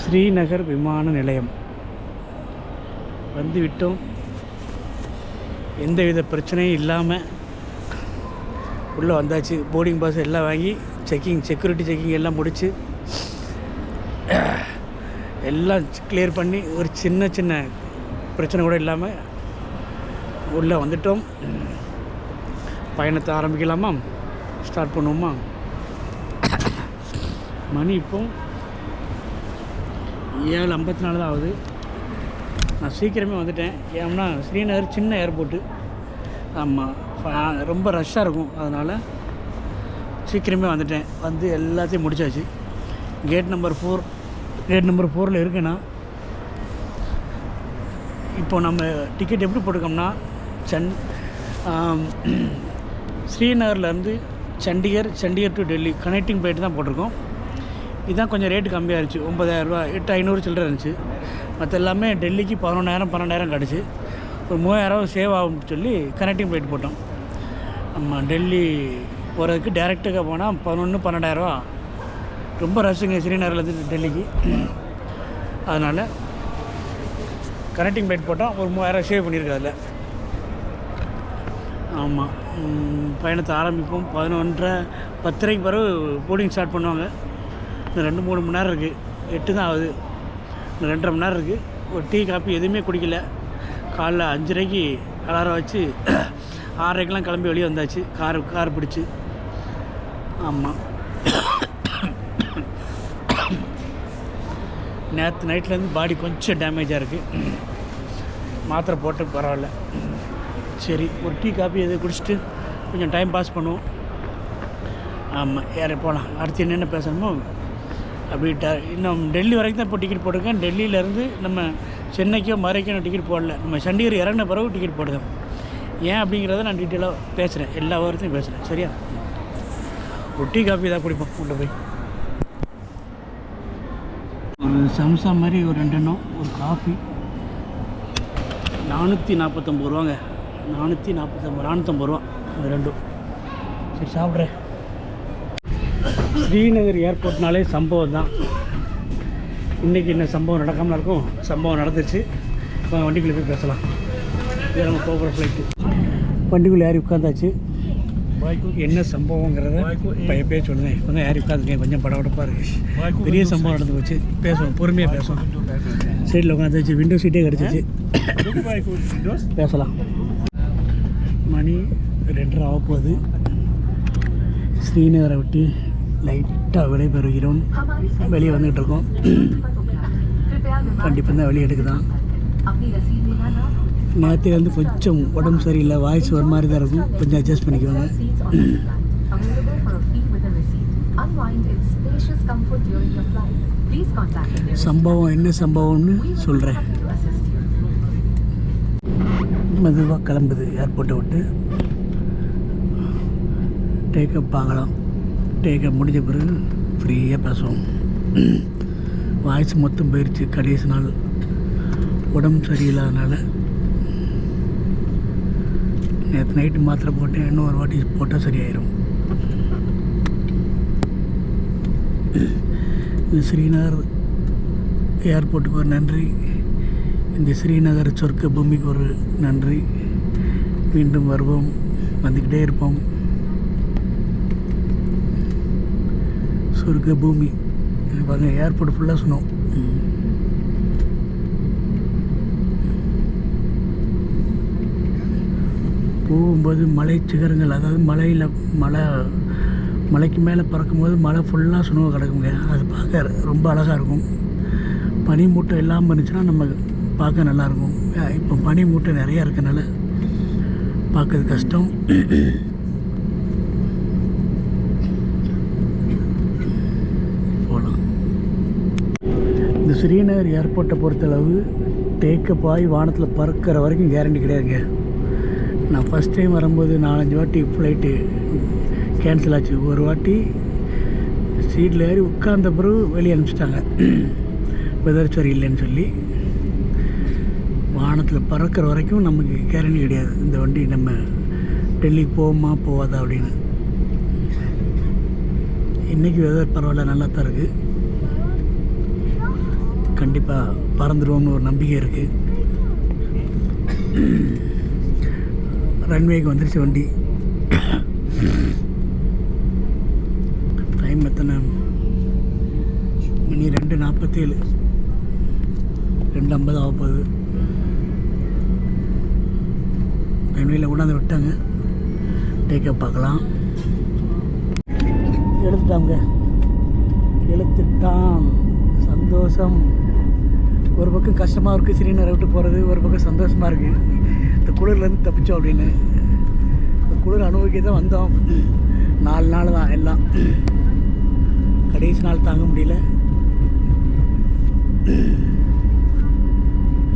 ஸ்ரீநகர் விமான நிலையம் வந்து விட்டோம். எந்தவித பிரச்சனையும் இல்லாமல் உள்ளே வந்தாச்சு. போர்டிங் பாஸ் எல்லாம் வாங்கி செக்யூரிட்டி செக்கிங் எல்லாம் முடித்து எல்லாம் கிளியர் பண்ணி ஒரு சின்ன சின்ன பிரச்சனை கூட இல்லாமல் உள்ளே வந்துட்டோம். பயணத்தை ஆரம்பிக்கலாமா? ஸ்டார்ட் பண்ணுவோமா? மணி இப்போ 7:54 தான் ஆகுது. நான் சீக்கிரமே வந்துட்டேன். ஏன்னா ஸ்ரீநகர் சின்ன ஏர்போர்ட்டு. ஆமாம், ரொம்ப ரஷ்ஷாக இருக்கும். அதனால் சீக்கிரமே வந்துட்டேன். வந்து எல்லாத்தையும் முடிச்சாச்சு. கேட் நம்பர் 4 இருக்குன்னா இப்போ நம்ம டிக்கெட் எப்படி போட்டிருக்கோம்னா ஸ்ரீநகர்லேருந்து Chandigarh to Delhi connecting flight தான் போட்டிருக்கோம். இதுதான் கொஞ்சம் ரேட்டு கம்மியாக இருந்துச்சு. 9,000 ரூபா, 8,500 சில்லரை இருந்துச்சு. மற்ற எல்லாமே டெல்லிக்கு 11,000 கிடச்சி ஒரு 3,000 சேவ் ஆகும்னு சொல்லி கனெக்டிங் ஃப்ளைட் போட்டோம். நம்ம டெல்லி போகிறதுக்கு டேரெக்டாக போனால் 11,000-12,000 ரூபா. ரொம்ப ரஷ்ஷுங்க ஸ்ரீநகர்லேருந்து டெல்லிக்கு. அதனால் கனெக்டிங் ஃப்ளைட் போட்டோம். ஒரு 3,000 சேவ் பண்ணியிருக்கோம் அதில். ஆமாம், பயணத்தை ஆரம்பிப்போம். 11:30-10:30 பிறகு போர்டிங் ஸ்டார்ட் பண்ணுவாங்க. இந்த 2-3 மணி நேரம் இருக்குது. 8 தான் ஆகுது. இந்த 2.5 மணி நேரம் இருக்குது. ஒரு டீ காப்பி எதுவுமே குடிக்கல. காலைல 5:30க்கு அலாரம் வச்சு 6:30க்கெலாம் கிளம்பி வெளியே வந்தாச்சு. கார் பிடிச்சி. ஆமாம், நேற்று நைட்லேருந்து பாடி கொஞ்சம் டேமேஜாக இருக்குது. மாத்திரை போட்டு பரவாயில்ல. சரி, ஒரு டீ காப்பி எது குடிச்சிட்டு கொஞ்சம் டைம் பாஸ் பண்ணுவோம். ஆமாம், ஏற போகலாம். அடுத்து என்னென்ன பேசணுமோ அப்படி இன்னும் டெல்லி வரைக்கும் தான் இப்போ டிக்கெட் போட்டிருக்கேன். டெல்லியிலேருந்து நம்ம சென்னைக்கோ மதுரைக்கோ நான் டிக்கெட் போடல. நம்ம சண்டிகர் இறங்கின பிறகு டிக்கெட் போடுதேன். ஏன் அப்படிங்கிறத நான் டீட்டெயிலாக பேசுகிறேன். எல்லா வாரத்தையும் பேசுகிறேன். சரியா? ஒரு டீ காப்பி தான் குடிப்போம். கொண்டு போய் ஒரு சம்சா மாதிரி ஒரு 2 எண்ணம், ஒரு காஃபி. 449 ரூபாங்க. 450 ரூபா அது ரெண்டும். சரி, சாப்பிட்றேன். ஸ்ரீநகர் ஏர்போர்ட்னாலே சம்பவம் தான். இன்றைக்கி என்ன சம்பவம் நடக்காமல் இருக்கும்? சம்பவம் நடந்துச்சு. இப்போ வண்டிக்குள்ளே போய் பேசலாம். இது நம்ம போகிற ஃப்ளைட்டு. வண்டிக்குள்ளே ஏறி உட்காந்தாச்சு. என்ன சம்பவங்கிறத இப்போ எப்பயே சொல்லுங்கள். கொஞ்சம் ஏறி உட்காந்துருக்கேன். கொஞ்சம் படபடப்பாக இருக்குது. பெரிய சம்பவம் நடந்து போச்சு. பேசுவோம், பொறுமையாக பேசுவோம். சைடில் உட்காந்துச்சு. விண்டோ சீட்டே கிடச்சிச்சு. பேசலாம். மணி 2:30 ஆக போகுது. ஸ்ரீநகரை விட்டு லைட்டாக விடைபெறுகிறோம். வெளியே வந்துகிட்டு இருக்கோம். கண்டிப்பாக தான் வெளியே எடுக்குதான். நேற்றுலேருந்து கொஞ்சம் உடம்பு சரியில்லை. வாய்ஸ் ஒரு மாதிரி தான் இருக்கும். கொஞ்சம் அட்ஜஸ்ட் பண்ணிக்குவாங்க. சம்பவம் என்ன சம்பவம்னு சொல்கிறேன். மெதுவாக கிளம்புது ஏர்போர்ட்டை விட்டு. டேக்கப் ஆகலாம். டேக்கப் முடிஞ்ச பிறகு ஃப்ரீயாக பேசுவோம். வாய்ஸ் மொத்தம் போயிடுச்சு. கடைசி நாள் உடம்பு சரியில்லாதனால நேற்று நைட்டு மாத்திரை போட்டேன். இன்னும் ஒரு வாட்டி போட்டால் சரியாயிடும். இந்த ஸ்ரீநகர் ஏர்போர்ட்டுக்கு ஒரு நன்றி. இந்த ஸ்ரீநகர் சொர்க்க பூமிக்கு ஒரு நன்றி. மீண்டும் வருவோம், வந்துக்கிட்டே இருப்போம். சொர்க்க பூமி பாருங்க. ஏர்போர்ட் ஃபுல்லாக சொன்னோம். போகும்போது மலை சிகரங்கள், அதாவது மலைக்கு மேலே பறக்கும்போது மலை ஃபுல்லாக சுனவு கிடக்குங்க. அது பார்க்க ரொம்ப அழகாக இருக்கும். பனி மூட்டை இல்லாமல் இருந்துச்சுன்னா நம்ம பார்க்க நல்லாயிருக்கும். இப்போ பனி மூட்டை நிறையா இருக்கனால பார்க்கறது கஷ்டம். போகலாம். இந்த ஸ்ரீநகர் ஏர்போர்ட்டை பொறுத்தளவு டேக்கப் ஆகி வானத்தில் பறக்கிற வரைக்கும் கேரண்டி கிடையாதுங்க. நான் ஃபஸ்ட் டைம் வரும்போது 4-5 வாட்டி ஃப்ளைட்டு கேன்சல் ஆச்சு. ஒரு வாட்டி சீட்டில் ஏறி உட்கார்ந்த பிறகு வெளியே அனுப்பிச்சிட்டாங்க. வெதர் சரியில்லைன்னு சொல்லி. வானத்தில் பறக்கிற வரைக்கும் நமக்கு கேரண்டி கிடையாது. இந்த வண்டி நம்ம டெல்லிக்கு போவோமா போவாதா அப்படின்னு. இன்றைக்கி வெதர் பரவாயில்ல, நல்லா தான் இருக்குது. கண்டிப்பாக பறந்துடுவோம்னு ஒரு நம்பிக்கை இருக்குது. ரன்வேக்கு வந்துருச்சு வண்டி. டைம் எத்தனை மணி? 2:47, 2:50 ஆக போகுது. ரன்வேயில் கொண்டாந்து விட்டாங்க. டேக்கப் பார்க்கலாம். எழுத்துட்டான். சந்தோஷம். ஒரு பக்கம் கஷ்டமாக இருக்குது ஸ்ரீநகரை விட்டு போகிறது, ஒரு பக்கம் சந்தோஷமாக இருக்குது. இந்த குளிர்லேருந்து தப்பிச்சோம் அப்படின்னு. இந்த குளிர் அனுபவிக்க தான் வந்தோம். 4 நாள் தான் எல்லாம். கடைசி நாள் தாங்க முடியல.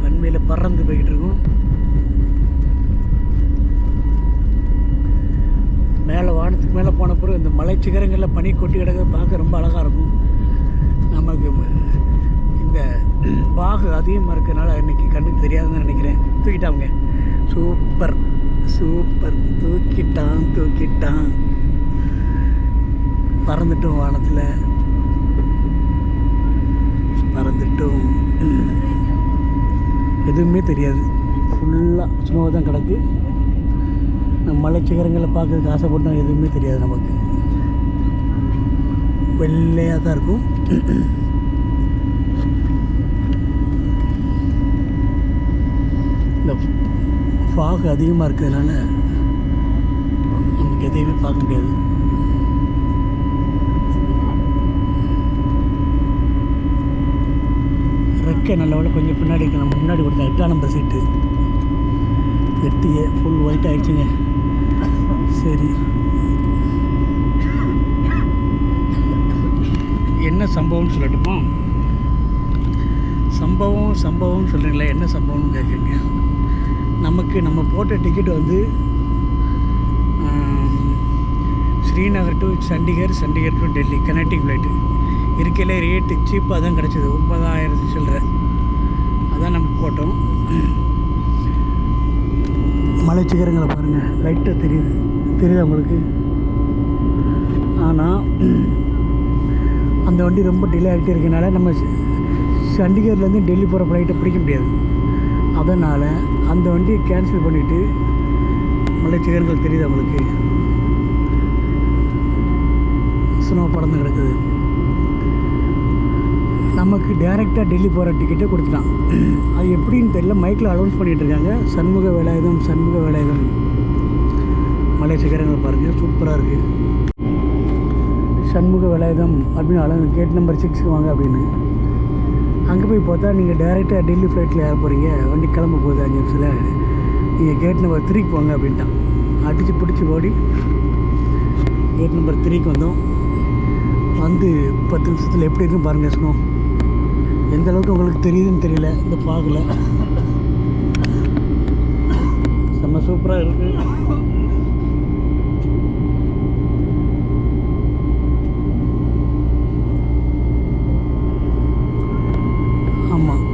ரன்வேயில் பறந்து போய்கிட்டு இருக்கோம். மேலே வானத்துக்கு மேலே போன பிறகு இந்த மலை சிகரங்களில் பனி கொட்டி கிடக்க பார்க்க ரொம்ப அழகாக இருக்கும். நமக்கு இந்த பாகு அதிகமாக இருக்கிறனால இன்றைக்கி கண்ணுக்கு தெரியாதுன்னு நினைக்கிறேன். தூக்கிட்டாங்க. Super super. தூக்கிட்டான். பறந்துட்டோம். வானத்தில் பறந்துட்டோம். எதுவுமே தெரியாது. ஃபுல்லாக ஸ்னோவாக தான் கிடக்கு. நம்ம மலை சிகரங்களை பார்க்கறதுக்கு ஆசைப்பட்டோம். எதுவுமே தெரியாது நமக்கு. வெள்ளையாக தான் இருக்கும். இந்த ஃபாக் அதிகமாக இருக்கிறதுனால நமக்கு எதையுமே பார்க்க முடியாது. ரெக்கை நல்ல வேலை கொஞ்சம் பின்னாடி இருக்கு. நம்ம முன்னாடி கொடுத்தா 8ஆம் நம்பர் சீட்டு. 8 ஃபுல் ஒயிட் ஆகிடுச்சுங்க. சரி, என்ன சம்பவம்னு சொல்லட்டுமா? சம்பவம் சொல்கிறீங்களா? என்ன சம்பவம்னு கேட்குறீங்க. நம்ம போட்ட டிக்கெட் வந்து Srinagar to Chandigarh, Chandigarh to Delhi connecting flight. இருக்கையிலே ரேட்டு சீப்பாக தான் கிடச்சிது. 9,000 சில்லரை. அதான் நம்ம போட்டோம். மலை சிகரங்களை பாருங்கள். லைட்டாக தெரியுது உங்களுக்கு. ஆனால் அந்த வண்டி ரொம்ப டிலே ஆகிட்டே இருக்கனால நம்ம சண்டிகர்லேருந்து டெல்லி போகிற ஃப்ளைட்டை பிடிக்க முடியாது. அதனால் அந்த வண்டியை கேன்சல் பண்ணிவிட்டு மலை சிகரங்கள் தெரியுது அவங்களுக்கு. ஸ்னோ பறந்து கிடக்குது. நமக்கு டேரெக்டாக டெல்லி போகிற டிக்கெட்டை கொடுத்துட்டான். அது எப்படின்னு தெரியல. மைக்கில் அனௌன்ஸ் பண்ணிகிட்டு இருக்காங்க. சண்முக வேலாயுதம் மலை சிகரங்கள் பாருங்கள். சூப்பராக இருக்குது. சண்முக வேலாயுதம் அப்படின்னு கேட் நம்பர் 6 வாங்க அப்படின்னு. அங்கே போய் பார்த்தா நீங்கள் டேரெக்டாக டெல்லி ஃப்ளைட்டில் ஏற போகிறீங்க. வண்டி கிளம்ப போகுது 5 நிமிஷத்தில். நீங்கள் கேட் நம்பர் 3 போங்க அப்படின்ட்டான். அடித்து பிடிச்சி ஓடி கேட் நம்பர் 3 வந்தோம். வந்து 10 நிமிஷத்தில் எப்படி இருக்குன்னு பாருங்கள். ஸ்னோ எந்த அளவுக்கு உங்களுக்கு தெரியுதுன்னு தெரியல. இந்த ஃபாகில் செம்ம சூப்பராக இருக்குது. ஆமாம்,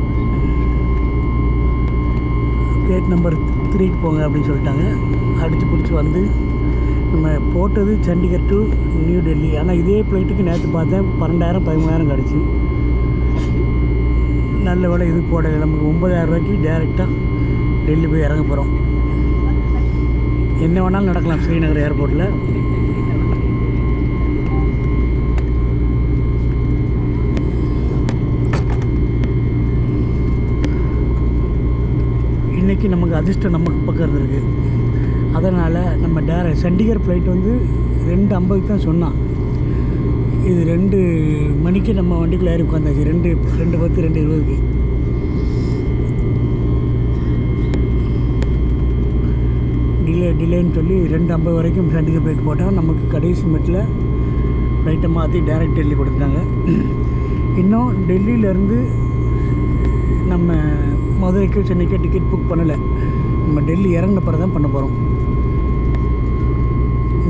கேட் நம்பர் 3 போங்க அப்படின்னு சொல்லிட்டாங்க. அடித்து பிடிச்சி வந்து நம்ம போட்டது சண்டிகர் டு நியூ டெல்லி. ஆனால் இதே ஃப்ளைட்டுக்கு நேற்று பார்த்தேன் 12,000 13,000 கிடச்சி. நல்ல வேலை இது போடலை. நமக்கு 9,000 ரூபாய்க்கு டேரெக்டாக டெல்லி போய் இறங்க போகிறோம். என்ன வேணாலும் நடக்கலாம் ஸ்ரீநகர் ஏர்போர்ட்டில். இன்றைக்கி நமக்கு அதிர்ஷ்டம் நமக்கு பக்கம் இருந்திருக்கு. அதனால் நம்ம சண்டிகர் ஃப்ளைட் வந்து 2:50 தான் சொன்னான். இது 2 மணிக்கு நம்ம வண்டிக்குள்ளே ஏறி உட்காந்தாச்சு. 2:10 2:20க்கு. டிலேன்னு சொல்லி 2:50 வரைக்கும் சண்டிகர் ஃப்ளைட் போட்டால் நமக்கு கடைசி மெட்டில் ஃப்ளைட்டை மாற்றி டேரெக்ட் டெல்லி கொடுத்துட்டாங்க. இன்னும் டெல்லியிலேருந்து நம்ம மதுரைக்கு சென்னைக்கு டிக்கெட் புக் பண்ணலை. நம்ம டெல்லி இறங்கின பிறகு தான் பண்ண போகிறோம்.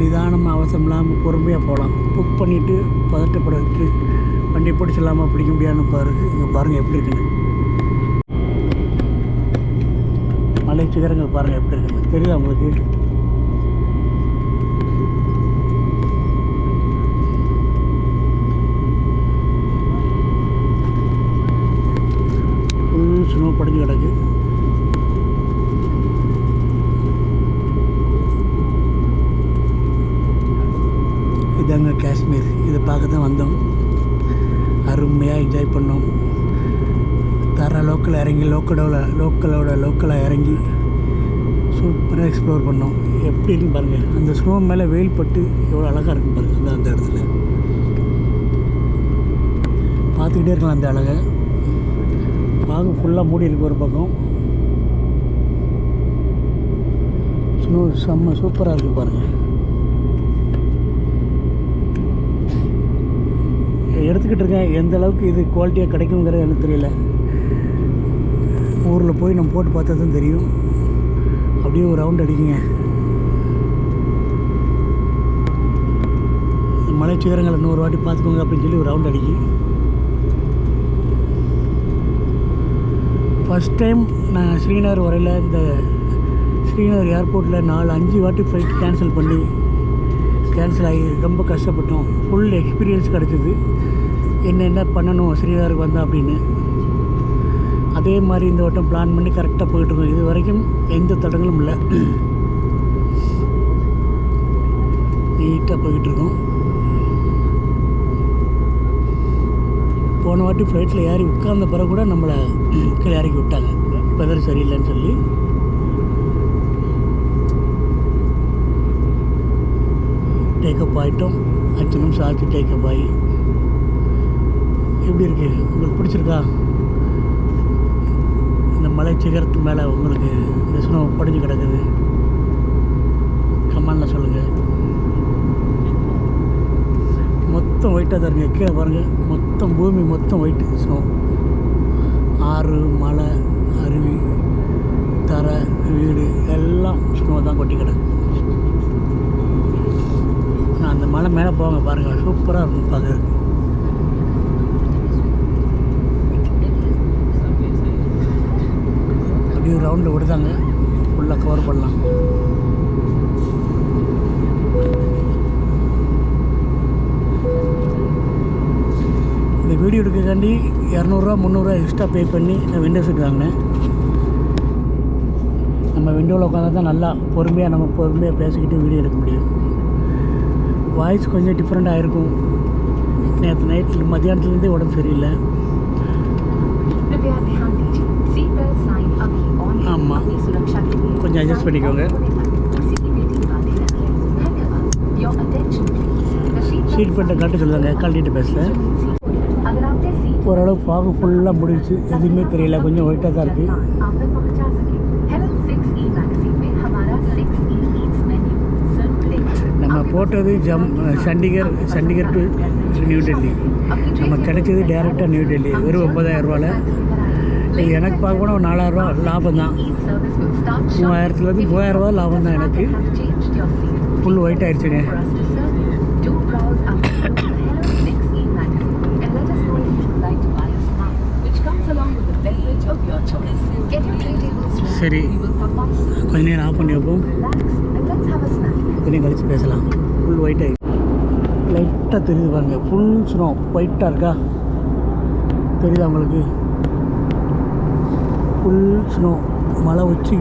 நிதானமாக அவசரம் இல்லாமல் பொறுமையாக போகலாம். புக் பண்ணிவிட்டு பதட்டப்படுறதுக்கு வண்டி பிடிச்சிடலாமா பிடிக்க முடியாதுன்னு பாருங்கள். இங்கே பாருங்கள் எப்படி இருக்குன்னு. மலை சிகரங்கள் பாருங்கள் எப்படி இருக்குன்னு தெரியுதா உங்களுக்கு? என்ஜாய் பண்ணோம். தர லோக்கலில் இறங்கி லோக்கலாக இறங்கி சூப்பராக எக்ஸ்ப்ளோர் பண்ணோம். எப்படி இருக்குன்னு பாருங்கள். அந்த ஸ்னோ மேலே வெயில் பட்டு எவ்வளோ அழகாக இருக்கும் பாருங்கள். அந்த இடத்துல பார்த்துக்கிட்டே இருக்கலாம். அந்த அழகை பாகு ஃபுல்லாக மூடி இருக்கு. ஒரு பக்கம் ஸ்னோ செம்ம சூப்பராக இருக்குது பாருங்கள். எடுத்துக்கிட்டு இருக்கேன். எந்த அளவுக்கு இது குவாலிட்டியாக கிடைக்குங்கிறது எனக்கு தெரியல. ஊரில் போய் நம்ம போட்டு பார்த்தா தான் தெரியும். அப்படியே ஒரு ரவுண்ட் அடிக்குங்க. மலை சிகரங்களை இன்னொரு வாட்டி பார்த்துக்கோங்க அப்படின்னு சொல்லி ஒரு ரவுண்ட் அடிக்கி. ஃபஸ்ட் டைம் நான் ஸ்ரீநகர் வரையில் இந்த ஸ்ரீநகர் ஏர்போர்ட்டில் 4-5 வாட்டி ஃப்ளைட் கேன்சல் ஆகி ரொம்ப கஷ்டப்பட்டோம். ஃபுல் எக்ஸ்பீரியன்ஸ் கிடச்சிது. என்னென்ன பண்ணணும் ஸ்ரீநகருக்கு வந்தோம் அப்படின்னு. அதே மாதிரி இந்த வட்டம் பிளான் பண்ணி கரெக்டாக போயிட்டுருக்கோம். இது வரைக்கும் எந்த தடங்களும் இல்லை. நீட்டாக போய்கிட்டுருக்கோம். போன வாட்டி ஃப்ளைட்டில் ஏறி உட்கார்ந்த பிறகு கூட நம்மளை கீழே இறக்கி விட்டாங்க. வெதர் சரியில்லைன்னு சொல்லி. டேக்கப் ஆகிட்டோம். 5 நிமிஷம் ஆச்சு டேக்கப் ஆகி. எப்படி இருக்கு உங்களுக்கு? பிடிச்சிருக்கா? இந்த மலை சிகரத்து மேலே உங்களுக்கு இந்த ஸ்னோ படிஞ்சு கிடக்குது. கமெண்டில் சொல்லுங்கள். மொத்தம் ஒயிட்டாக தான் இருக்குது. கீழே பாருங்கள். மொத்தம் பூமி மொத்தம் ஒயிட்டு ஸ்னோ. ஆறு, மலை, அருவி, தரை, வீடு எல்லாம் ஸ்னோ தான் கொட்டி கிடக்கு. நான் அந்த மலை மேலே போவாங்க பாருங்கள். சூப்பராக இருக்கும் பார்க்குறதுக்கு. அப்படியே ரவுண்டில் விடுதாங்க. ஃபுல்லாக கவர் பண்ணலாம். இந்த வீடியோ எடுக்கிறக்காண்டி 200-300 எக்ஸ்ட்ரா பே பண்ணி நான் விண்டோ சீட் வாங்கினேன். நம்ம விண்டோவில் உட்காந்தா தான் நல்லா பொறுமையாக பேசிக்கிட்டு வீடியோ எடுக்க முடியும். வாய்ஸ் கொஞ்சம் டிஃப்ரெண்ட்டாக இருக்கும். நேற்று நைட்டில் மத்தியானத்துலேருந்தே உடம்பு சரியில்லை. ஆமாம், கொஞ்சம் அட்ஜஸ்ட் பண்ணிக்கோங்க. சீட் பெல்ட்டை காட்ட சொல்லுவாங்க. கழட்டிட்டு பேசுகிறேன். ஓரளவு பாகு ஃபுல்லாக முடிச்சு. எதுவுமே தெரியல. கொஞ்சம் ஒயிட்டாக தான் இருக்குது. நம்ம போட்டது சண்டிகர் டு நியூ டெல்லி. நம்ம கிடைச்சது டேரெக்டாக நியூ டெல்லி. வெறும் 90,000 ரூபாயில். இது எனக்கு பார்க்க போனால் 4,000 ரூபா லாபம் தான். 3000-3000 ரூபா லாபம் தான் எனக்கு. ஃபுல் ஒயிட் ஆகிடுச்சுங்க. சரி, கொஞ்ச நேரம் ஆஃப் பண்ணி வைப்போம். கொஞ்சம் கழிச்சு பேசலாம். ஃபுல் ஒயிட் ஆகி லைட்டாக தெரியுது பாருங்கள். ஃபுல் ஸ்னோ ஒயிட்டாக இருக்கா? தெரியுதா உங்களுக்கு? Full snow. மலை உச்சி,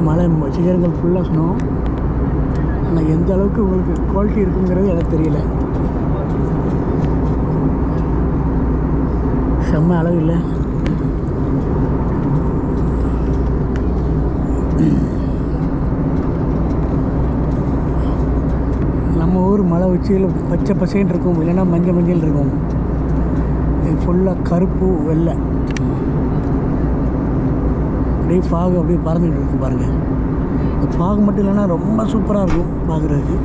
மலை சிகரங்கள் ஃபுல்லாக ஸ்னோ. ஆனால் எந்த அளவுக்கு உங்களுக்கு குவாலிட்டி இருக்குங்கிறது எனக்கு தெரியல. செம்ம அளவு இல்லை. நம்ம ஊர் மலை உச்சியில் பச்சை பசைன்னு இருக்கும், இல்லைன்னா மஞ்சள் இருக்கும். இது ஃபுல்லாக கருப்பு வெள்ளை. அப்படியே ஃபாகு அப்படியே பறந்துக்கிட்டு இருக்கு பாருங்கள். இந்த ஃபாகு மட்டும் இல்லைன்னா ரொம்ப சூப்பராக இருக்கும் பார்க்குறதுக்கு.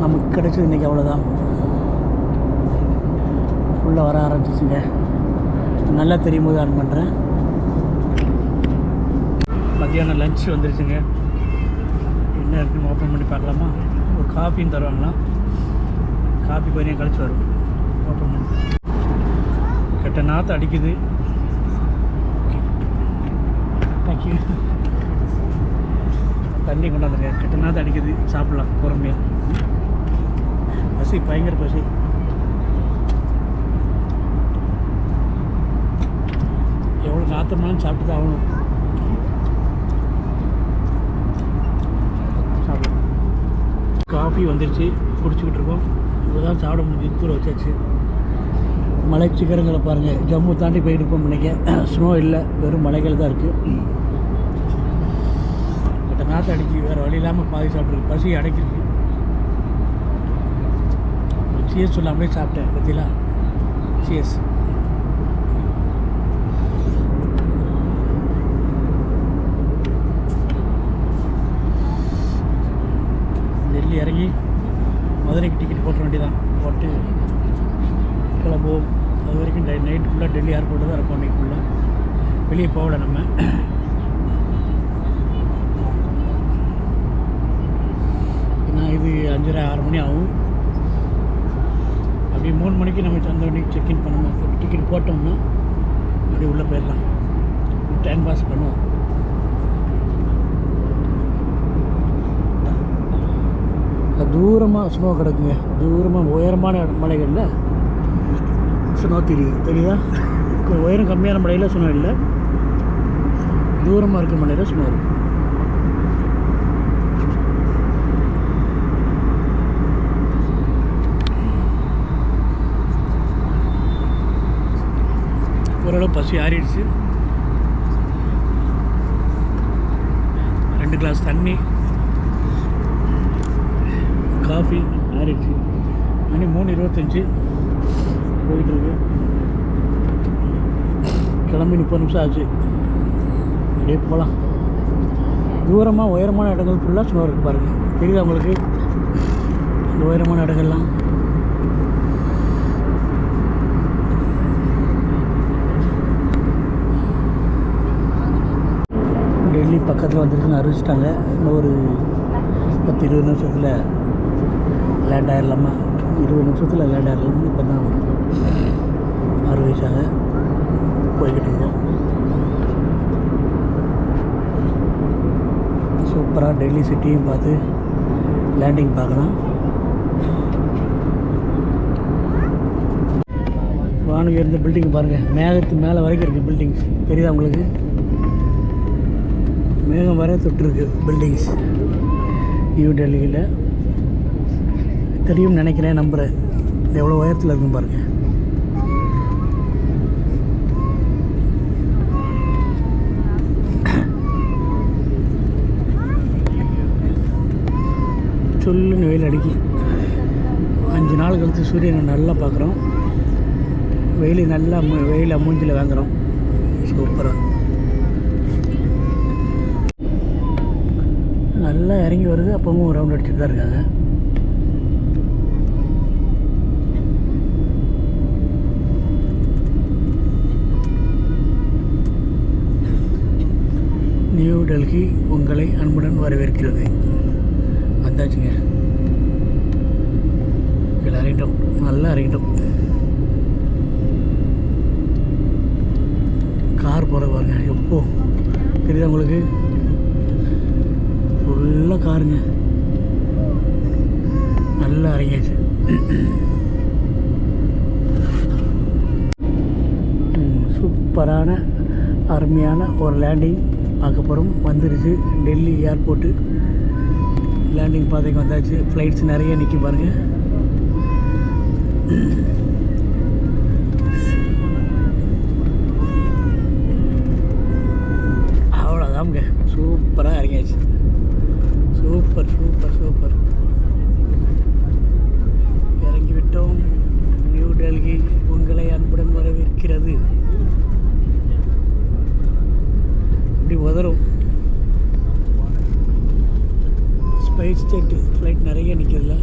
நமக்கு கிடைச்சது இன்றைக்கி அவ்வளோதான். ஃபுல்லாக வர ஆரம்பிச்சிச்சுங்க. நல்லா தெரியும் போது ஆன் பண்ணுறேன். மத்தியானம் லன்ச் வந்துருச்சுங்க. என்ன இருக்குன்னு ஓப்பன் பண்ணி பார்க்கலாமா? ஒரு காஃபின்னு தருவாங்களா? காஃபி கொஞ்சம் கழிச்சு வரும். ஓப்பன் பண்ணி கெட்ட நாற்று அடிக்குது. தேங்க்யூ. தண்ணி கொண்டாந்துருங்க. கெட்ட நாற்று அடிக்குது. சாப்பிட்லாம் பொறுமையாக. பசி, பயங்கர பசி. எவ்வளோ நாற்றமாலும் சாப்பிட்டு தான் ஆகணும். காஃபி வந்துருச்சு, குடிச்சிக்கிட்டு இருக்கோம். இப்போ தான் சாப்பிட முடிஞ்சு. தூர வச்சாச்சு. மலை சிகரங்களை பாருங்கள். ஜம்மு தாண்டி போயிட்டு இருப்போம் நினைக்கிறேன். ஸ்னோ இல்லை, வெறும் மலைகள் தான் இருக்குது. பட் நாற்று அடிச்சு வேறு வழி இல்லாமல் பாதி சாப்பிட்ருக்கு. பசி அடைக்கிருக்கு. சிஎஸ் சொல்லாமலே சாப்பிட்டேன் பற்றிலா. சிஎஸ். டெல்லி இறங்கி மதுரைக்கு டிக்கெட் போட்ட வேண்டியதான். போட்டு கிளம்புவோம். அது வரைக்கும் நைட்டு ஃபுல்லாக டெல்லி ஏர்போர்ட்டு தான் இருக்கும். அன்றைக்கி ஃபுல்லாக வெளியே போகல நம்ம. ஏன்னா இது 5:30-6 மணி ஆகும். அப்படியே 3 மணிக்கு நம்ம அந்த வண்டிக்கு செக்இன் பண்ணணும். டிக்கெட் போட்டோம்னா அப்படியே உள்ளே போயிடலாம். டைம் பாஸ் பண்ணுவோம். தூரமாக ஸ்னோ கிடக்குங்க. தூரமாக உயரமான மலைகளில் ஸ்னோ தெரியுதா? உயரம் கம்மியான மலையில் ஸ்னோ இல்லை, தூரமாக இருக்கிற மலையில் ஸ்னோ இருக்குது. ஓரளவு பசி ஆறிடுச்சு. 2 கிளாஸ் தண்ணி, காஃபி ஆறிடுச்சு. மணி 3:25 போயிட்டுருக்கு. கிளம்பி 30 நிமிஷம் ஆச்சு. அப்படியே போகலாம். தூரமாக உயரமான இடங்கள் ஃபுல்லாக ஸ்னோ இருக்குது பாருங்கள். தெரியுதா உங்களுக்கு? இந்த உயரமான இடங்கள்லாம் டெல்லி பக்கத்தில் வந்துருக்குன்னு அறிவிச்சிட்டாங்க. இன்னும் ஒரு 10-20 நிமிஷத்தில் லேண்ட் ஆகிடலாமா? 20 நிமிஷத்தில் லேண்ட் ஆகிடலாம்னு இப்போ தான் அறிவிச்சாங்க. போய்கிட்டு இருக்கோம். சூப்பராக டெல்லி சிட்டியும் பார்த்து லேண்டிங் பார்க்கலாம். வானுங்க இருந்த பில்டிங் பாருங்கள். மேகத்து மேலே வரைக்கும் இருக்குது பில்டிங்ஸ். தெரியுதா உங்களுக்கு? மேகம் வர தொட்டிருக்கு பில்டிங்ஸ் நியூ டெல்லியில். தெரியும் நினைக்கிறேன், நம்புகிறேன். எவ்வளோ உயரத்தில் இருக்கும் பாருங்கள். சொல்லுன்னு வெயில் அடிக்கி. 5 நாள் கழித்து சூரியனை நல்லா பார்க்குறோம். வெயில் நல்லா வெயில் மூஞ்சில் வாங்குகிறோம். சூப்பராக நல்லா இறங்கி வருது. அப்பவும் ரவுண்ட் அடிச்சுட்டு தான் இருக்காங்க. நியூ டெல்லி உங்களை அன்புடன் வரவேற்கிறது. வந்தாச்சுங்க. இதில் இறங்கிட்டோம். நல்லா இறங்கிட்டோம். கார் போகிற பாருங்க. எப்போ தெரியுதா உங்களுக்கு? ஃபுல்லாக காருங்க. நல்லா இறங்கியாச்சு. சூப்பரான அருமையான ஒரு லேண்டிங் பார்க்க போகிறோம். வந்துருச்சு டெல்லி ஏர்போர்ட்டு. லேண்டிங் பாதைக்கு வந்தாச்சு. ஃப்ளைட்ஸ் நிறைய நிற்கி பாருங்கள். அவ்வளோதாங்க. சூப்பராக இறங்கியாச்சு. Super super super. இறங்கிவிட்டோம். நியூ டெல்லி உங்களை அன்புடன் வரவேற்கிறது. இப்படி உதறும். ஸ்பைஸ் ஜெட் ஃப்ளைட் நிறைய நிற்கிறதுல.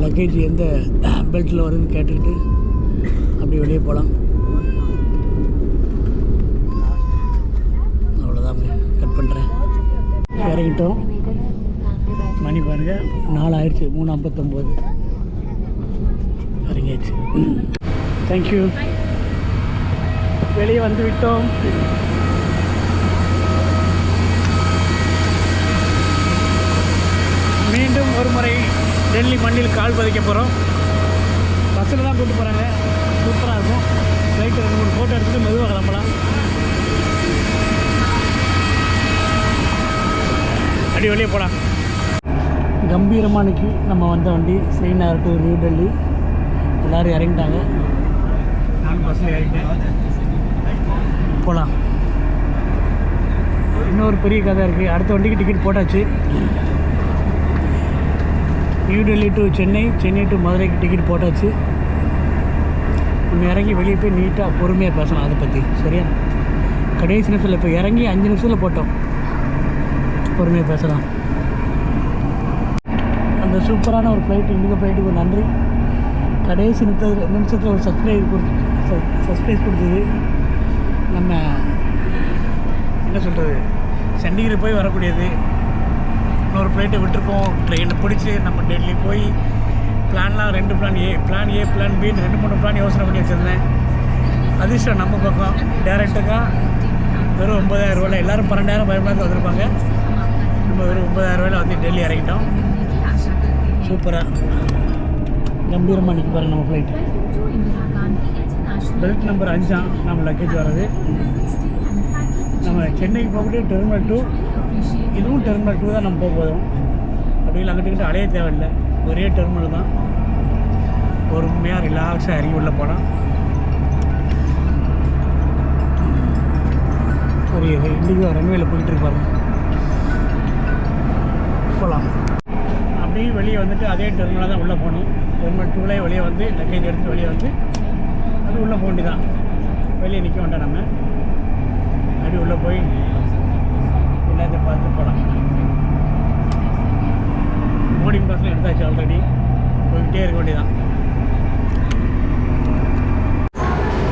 லக்கேஜ் எந்த பெல்ட்டில் வருதுன்னு கேட்டுக்கிட்டு அப்படி வெளியே போகலாம். அவ்வளோதாங்க. கட் பண்ணுறேன். இறங்கிட்டோம். மணி பாருங்கள் 4 ஆயிடுச்சு. 3:59 இறங்கியாச்சு. தேங்க்யூ. வெளியே வந்து விட்டோம். மீண்டும் ஒரு முறை டெல்லி மண்ணில் கால் பதிக்க போகிறோம். பஸ்ஸில் தான் கூப்பிட்டு போகிறாங்க. சூப்பராக இருக்கும். ஃப்ளைட்டு 2-3 ஃபோட்டோ எடுத்துகிட்டு மெதுவாக கிளம்பலாம். அப்படி வெளியே போகலாம். கம்பீரமாக அன்றைக்கி நம்ம வந்த வண்டி ஸ்ரீநகர் டு நியூ டெல்லி. எல்லோரும் இறங்கிட்டாங்க, நானும் பஸ்ஸில் இறங்கிட்டேன். போகலாம். இன்னொரு பெரிய கதை இருக்குது. அடுத்த வண்டிக்கு டிக்கெட் போட்டாச்சு. New Delhi to Chennai, Chennai to மதுரைக்கு டிக்கெட் போட்டாச்சு. நம்ம இறங்கி வெளியே போய் நீட்டாக பொறுமையாக பேசலாம் அதை பற்றி. சரியா? கடைசி நிமிஷத்தில் இப்போ இறங்கி 5 நிமிஷத்தில் போட்டோம். பொறுமையாக பேசலாம். அந்த சூப்பரான ஒரு ஃப்ளைட்டு, இண்டிகோ ஃப்ளைட்டுக்கு ஒரு நன்றி. கடைசி நிமிஷத்தில் ஒரு சர்ப்ரைஸ் கொடுத்தது. நம்ம என்ன சொல்கிறது, சண்டிகர் போய் வரக்கூடியது. இன்னொரு ஃப்ளைட்டை விட்டுருப்போம். ட்ரெயினை பிடிச்சி நம்ம டெல்லி போய் பிளான்லாம் 2 plan, plan A plan pin 2-3 plan யோசனை பண்ணி வச்சுருந்தேன். அதிர்ஷ்டம் நம்ம பக்கம். டேரெக்டாக வெறும் 9,000 ரூபாயில், எல்லோரும் 12,000 பயப்படாத வந்திருப்பாங்க. நம்ம வெறும் 9,000 ரூபாயில் வந்து டெல்லி இறங்கிட்டோம். சூப்பராக கம்பீரமாக நிற்க பாருங்கள் நம்ம ஃப்ளைட்டு. பெல்ட் நம்பர் 5 நம்ம லக்கேஜ் வர்றது. நம்ம சென்னைக்கு போகக்கூடிய டெர்மினல் 2, இதுவும் டெர்மினல் 2 தான் நம்ம போக போதும். அப்படி அங்கிட்டு அலைய தேவையில்லை, ஒரே டெர்மினல் தான். பொறுமையாக ரிலாக்ஸாக இறங்கி உள்ளே போனால் ஒரு இண்டிகோ ரன்வேயில் போயிட்டு இருப்பாங்க. போகலாம். அப்படியே வெளியே வந்துட்டு அதே டெர்மினல் தான் உள்ளே போகணும். டெர்மினல் 2லே வெளியே வந்து லக்கேஜ் எடுத்து வெளியே வந்து அது உள்ளே போக வேண்டி தான். வெளியே நிற்க வேண்டாம். நம்ம அப்படி உள்ளே போய் எல்லாத்தையும் பார்த்து போகலாம். போர்டிங் பாஸ்லாம் எடுத்தாச்சு ஆல்ரெடி. போய்கிட்டே இருக்க வேண்டியதான்.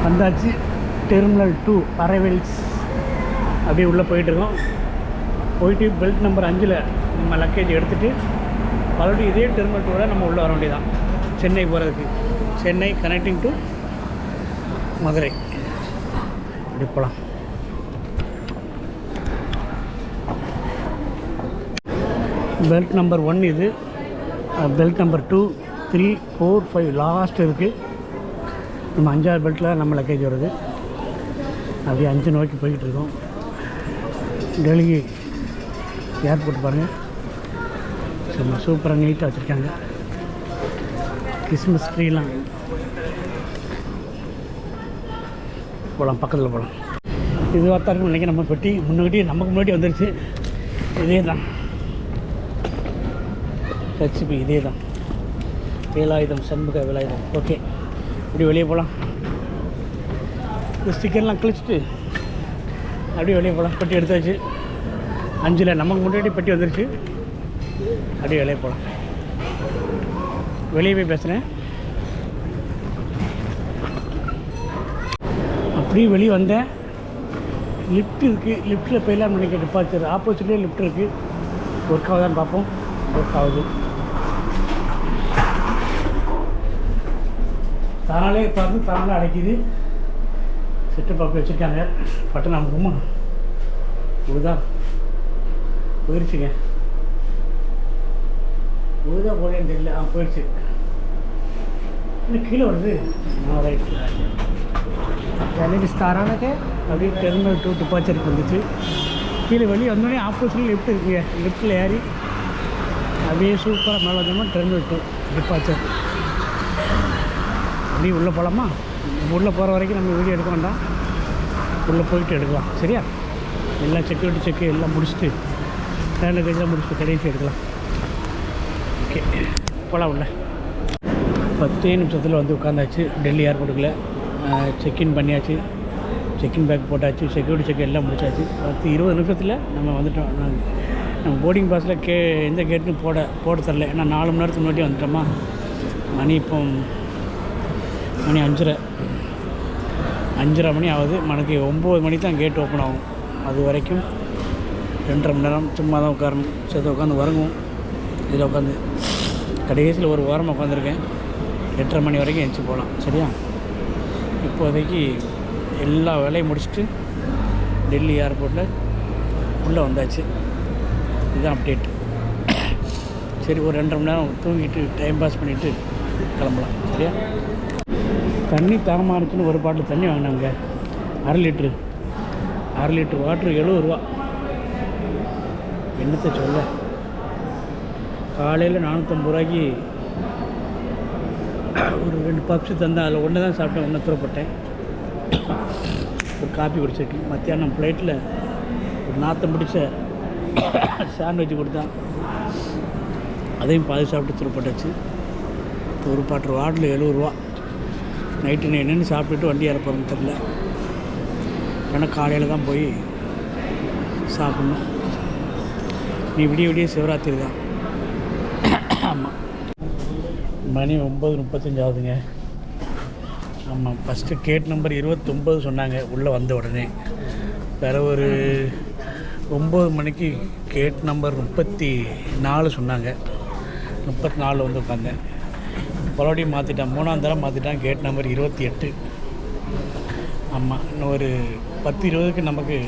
வந்தாச்சு டெர்மினல் 2 அரைவல்ஸ். அப்படியே உள்ளே போயிட்டுருக்கோம். போயிட்டு பெல்ட் நம்பர் 5 நம்ம லக்கேஜ் எடுத்துகிட்டு மறுபடியும் இதே டெர்மினல் 2 நம்ம உள்ளே வர வேண்டியதான். சென்னை போகிறதுக்கு. Chennai connecting to Madurai. அப்படி போகலாம். பெல்ட் நம்பர் 1 இது. பெல்ட் நம்பர் 2, 3, 4, 5 லாஸ்ட் இருக்குது. நம்ம 5ஆவது பெல்ட்டில் நம்ம லக்கேஜ் வருது. அப்படியே 5 நோக்கி போய்கிட்டு இருக்கோம். டெல்லி ஏர்போர்ட் பாருங்கள், சும்மா சூப்பராக நீட்டாக வச்சுருக்காங்க. கிறிஸ்மஸ் ட்ரீலாம். போகலாம், பக்கத்தில் போகலாம். இது வார்த்தாருக்கும் நினைக்க நம்ம பெட்டி முன்னாடி நமக்கு முன்னாடி வந்துருச்சு. இதே தான் ஹெச்பி, இதே தான் வேலாயுதம், சண்முக வேலாயுதம். ஓகே, இப்படி வெளியே போகலாம். இந்த ஸ்டிக்கர்லாம் கிழிச்சிட்டு அப்படியே வெளியே போகலாம். பெட்டி எடுத்தாச்சு. 5ல் நமக்கு முன்னாடி பெட்டி வந்துருச்சு. அப்படியே வெளியே போகலாம். வெளியே போய் பேசுகிறேன். அப்படியே வெளியே வந்தேன். லிஃப்ட் இருக்குது. லிஃப்ட்டில் போயெல்லாம் நினைக்க டிபார்ச்சர் ஆப்போசிட்லேயே லிஃப்ட் இருக்குது. ஒர்க் ஆகுதான்னு பார்ப்போம். ஒர்க் ஆகுது. தானாலே பார்த்து தானாலே அடைக்குது. செட்டு பார்க்க வச்சுருக்காங்க. பட்டன் அமுக்குமா இதுதான் போயிடுச்சுங்க. இதுதான் போலேன்னு தெரியல. போயிடுச்சு. இன்னும் கீழே வருது. ரைட் விஸ்தாரானது. அப்படியே டெர்மினல் 2 டிபார்ச்சருக்கு வந்துச்சு. கீழே வெளியே வந்தோடனே ஆப்போசிட்டில் லிஃப்ட் இருக்குங்க. லிஃப்ட்டில் ஏறி அப்படியே சூப்பராக மேலே வந்தோம்னா டெர்மினல் 2 டிபார்ச்சர். அப்படியே உள்ளே போகலாமா? உள்ளே போகிற வரைக்கும் நம்ம வீடியோ எடுக்க வேண்டாம். உள்ளே போயிட்டு எடுக்கலாம். சரியா? எல்லாம் செக்யூரிட்டி செக்கு எல்லாம் முடிச்சுட்டு ஹேண்ட் லக்கேஜெலாம் முடிச்சுட்டு கடைசி எடுக்கலாம். ஓகே, போகலாம். உள்ள 10 நிமிஷத்தில் வந்து உட்காந்தாச்சு டெல்லி ஏர்போர்ட்டுக்குள்ளே. செக்இன் பண்ணியாச்சு. செக்இன் பேக் போட்டாச்சு. செக்யூரிட்டி செக் எல்லாம் முடிச்சாச்சு. 10-20 நிமிஷத்தில் நம்ம வந்துட்டோம். நம்ம போர்டிங் பாஸில் எந்த கேட்டுன்னு போட தரல. ஏன்னா 4 மணி நேரத்துக்கு முன்னாடி வந்துட்டோமா. மணி 5:30 மணி ஆகுது. மணிக்கு 9 மணிக்கு தான் கேட் ஓப்பன் ஆகும். அது வரைக்கும் 2.5 மணி நேரம் சும்மா தான் உட்காரணும். சேர்த்து உட்காந்து வரங்கும். இதில் உட்காந்து கடைசியில் ஒரு வாரமாக உட்காந்துருக்கேன். 8:30 மணி வரைக்கும் எழுந்துச்சி போகலாம். சரியா? இப்போதைக்கு எல்லா வேலையும் முடிச்சுட்டு டெல்லி ஏர்போர்ட்டில் உள்ளே வந்தாச்சு. இதுதான் அப்டேட். சரி, ஒரு 2.5 மணி நேரம் தூங்கிட்டு டைம் பாஸ் பண்ணிவிட்டு கிளம்பலாம். சரியா? தண்ணி தாகமாக இருந்துச்சுன்னு ஒரு பாட்டில் தண்ணி வாங்கினாங்க. 1/2 லிட்ரு வாட்ரு 70 ரூபா. என்னத்தை சொல்ல. காலையில் 450 ரூபாய்க்கு ஒரு 2 பப்ஸு தந்தேன். அதில் ஒன்று தான் சாப்பிட்டேன், ஒன்று தூரப்பட்டேன். ஒரு காப்பி குடிச்சிருக்கேன். மத்தியானம் ஃப்ளைட்டில் ஒரு நாற்றம் பிடிச்ச சாண்ட்விட்ச் கொடுத்தான், அதையும் பாதி சாப்பிட்டு தூரப்பட்டாச்சு. ஒரு பாட்டு வார்டில் 70 ரூபா. நைட்டு என்னென்னு சாப்பிட்டுட்டு வண்டி ஏறப்போகிறோன்னு தெரில. ஏன்னா காலையில் தான் போய் சாப்பிட்ணும். நீ விடிய விடிய சிவராத்திரி தான். ஆமாம், மணி 9:35 ஆகுதுங்க. ஆமாம், ஃபஸ்ட்டு கேட் நம்பர் 29 சொன்னாங்க உள்ளே வந்த உடனே. வேறு ஒரு 9 மணிக்கு கேட் நம்பர் 34 சொன்னாங்க. 34 வந்து உட்காந்தேன். மறுபடியும் மாற்றிட்டான், 3ஆம் தரம் மாற்றிட்டான். Gate number 28. ஆமாம், இன்னும் ஒரு 10-20க்கு நமக்கு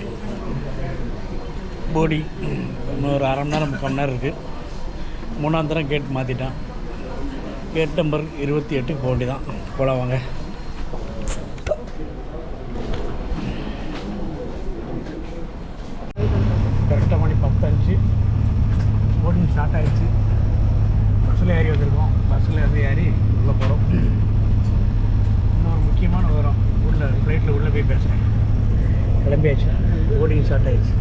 போடி. இன்னொரு அரை மணி நேரம் 3/4 மணி நேரம் இருக்குது. 3ஆம் தரம் கேட் மாற்றிட்டான். கேட் நம்பர் 28க்கு போக வேண்டியதான். போகலாம் வாங்க. கரெக்டாக மணி 10:05. போர்டிங் ஸ்டார்ட் ஆகிடுச்சு. பஸ்ஸில் ஏறி வந்திருக்கோம். பஸ்ஸில் இருந்து ஏறி உள்ளே போகிறோம். இன்னொரு முக்கியமான விவரம், ஃப்ளைட்டில் உள்ளே போய் பேசுகிறேன். கிளம்பியாச்சு, போர்டிங் ஸ்டார்ட் ஆகிடுச்சு.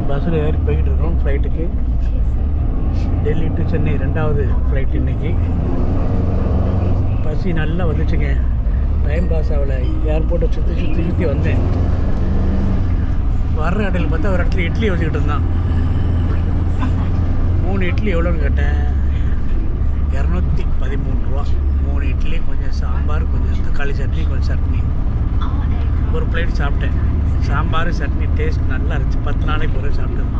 பஸ்ஸில் ஏறி போய்கிட்டு இருக்கோம் ஃப்ளைட்டுக்கு. டெல்லி டு சென்னை 2வது ஃப்ளைட் இன்றைக்கி. பசி நல்லா வந்துச்சுங்க. டைம் பாஸ் ஆகலை. ஏர்போர்ட்டை சுற்றி வந்தேன். வர்ற கடையில் பார்த்தா ஒரு இடத்துல இட்லி வச்சுக்கிட்டு இருந்தான். 3 இட்லி எவ்வளோன்னு கேட்டேன். 213 ரூபா. 3 இட்லி, கொஞ்சம் சாம்பார், கொஞ்சம் தக்காளி சட்னி, கொஞ்சம் சட்னி. ஒரு பிளேட் சாப்பிட்டேன். சாம்பார் சட்னி டேஸ்ட் நல்லா இருந்துச்சு. 10 நாளைக்கு ஒரு சாப்பிட்டேன்.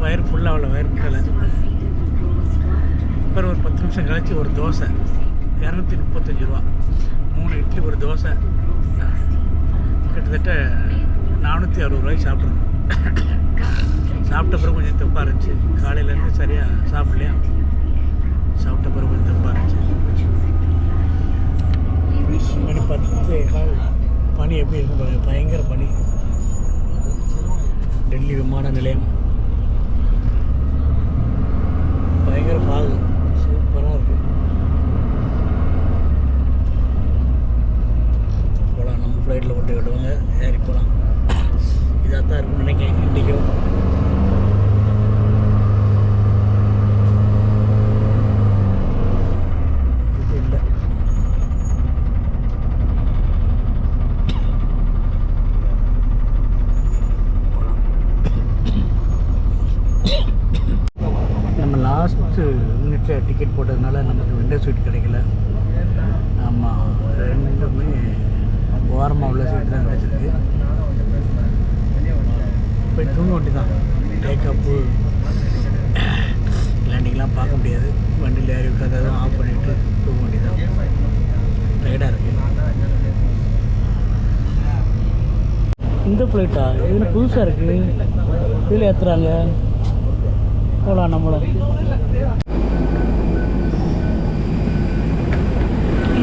வயிறு ஃபுல்லாக அவ்வளோ வயிறு ஃபுல்லாக. அப்புறம் ஒரு 10 நிமிஷம் கழிச்சு ஒரு தோசை 235 ரூபா. 3 இட்லி, ஒரு தோசை, கிட்டத்தட்ட 460 ரூபாய்க்கு சாப்பிட்றோம். சாப்பிட்ட பிறகு கொஞ்சம் தெம்பாக இருந்துச்சு. காலையிலேருந்து சரியாக சாப்பிட்லையா, சாப்பிட்ட பிறகு கொஞ்சம் தெம்பாக இருந்துச்சு. மணி 10:15. பனி எப்படி இருக்கும் பாருங்க, பயங்கர பனி. டெல்லி விமான நிலையம் பயங்கர பாகு, சூப்பராக இருக்குது. போகலாம், நம்ம ஃப்ளைட்டில் கொண்டு விடுவாங்க, ஏறி போகலாம். இதாக தான் இருக்குன்னு நினைக்கிறேன். இண்டிகோ இது இல்லை. நம்ம லாஸ்ட்டு மினிட்டில் டிக்கெட் போட்டதுனால நமக்கு விண்டோ சீட் கிடைக்கல. ஆமாம், ரெண்டுமே ஓரமாக உள்ள சீட்டு தான் கிடச்சிருக்கு. போய் தூங்க வேண்டி தான். டேக்கப்பு லேண்டிங்லாம் பார்க்க முடியாது. வண்டியில் ஏறி உட்காந்ததும் ஆஃப் பண்ணிவிட்டு தூங்க வேண்டி தான். டைடாக இருக்குது. இந்த ஃப்ளைட்டா இது புதுசாக இருக்குது. கீழே ஏற்றுறாங்க. போகலாம் நம்மளும்.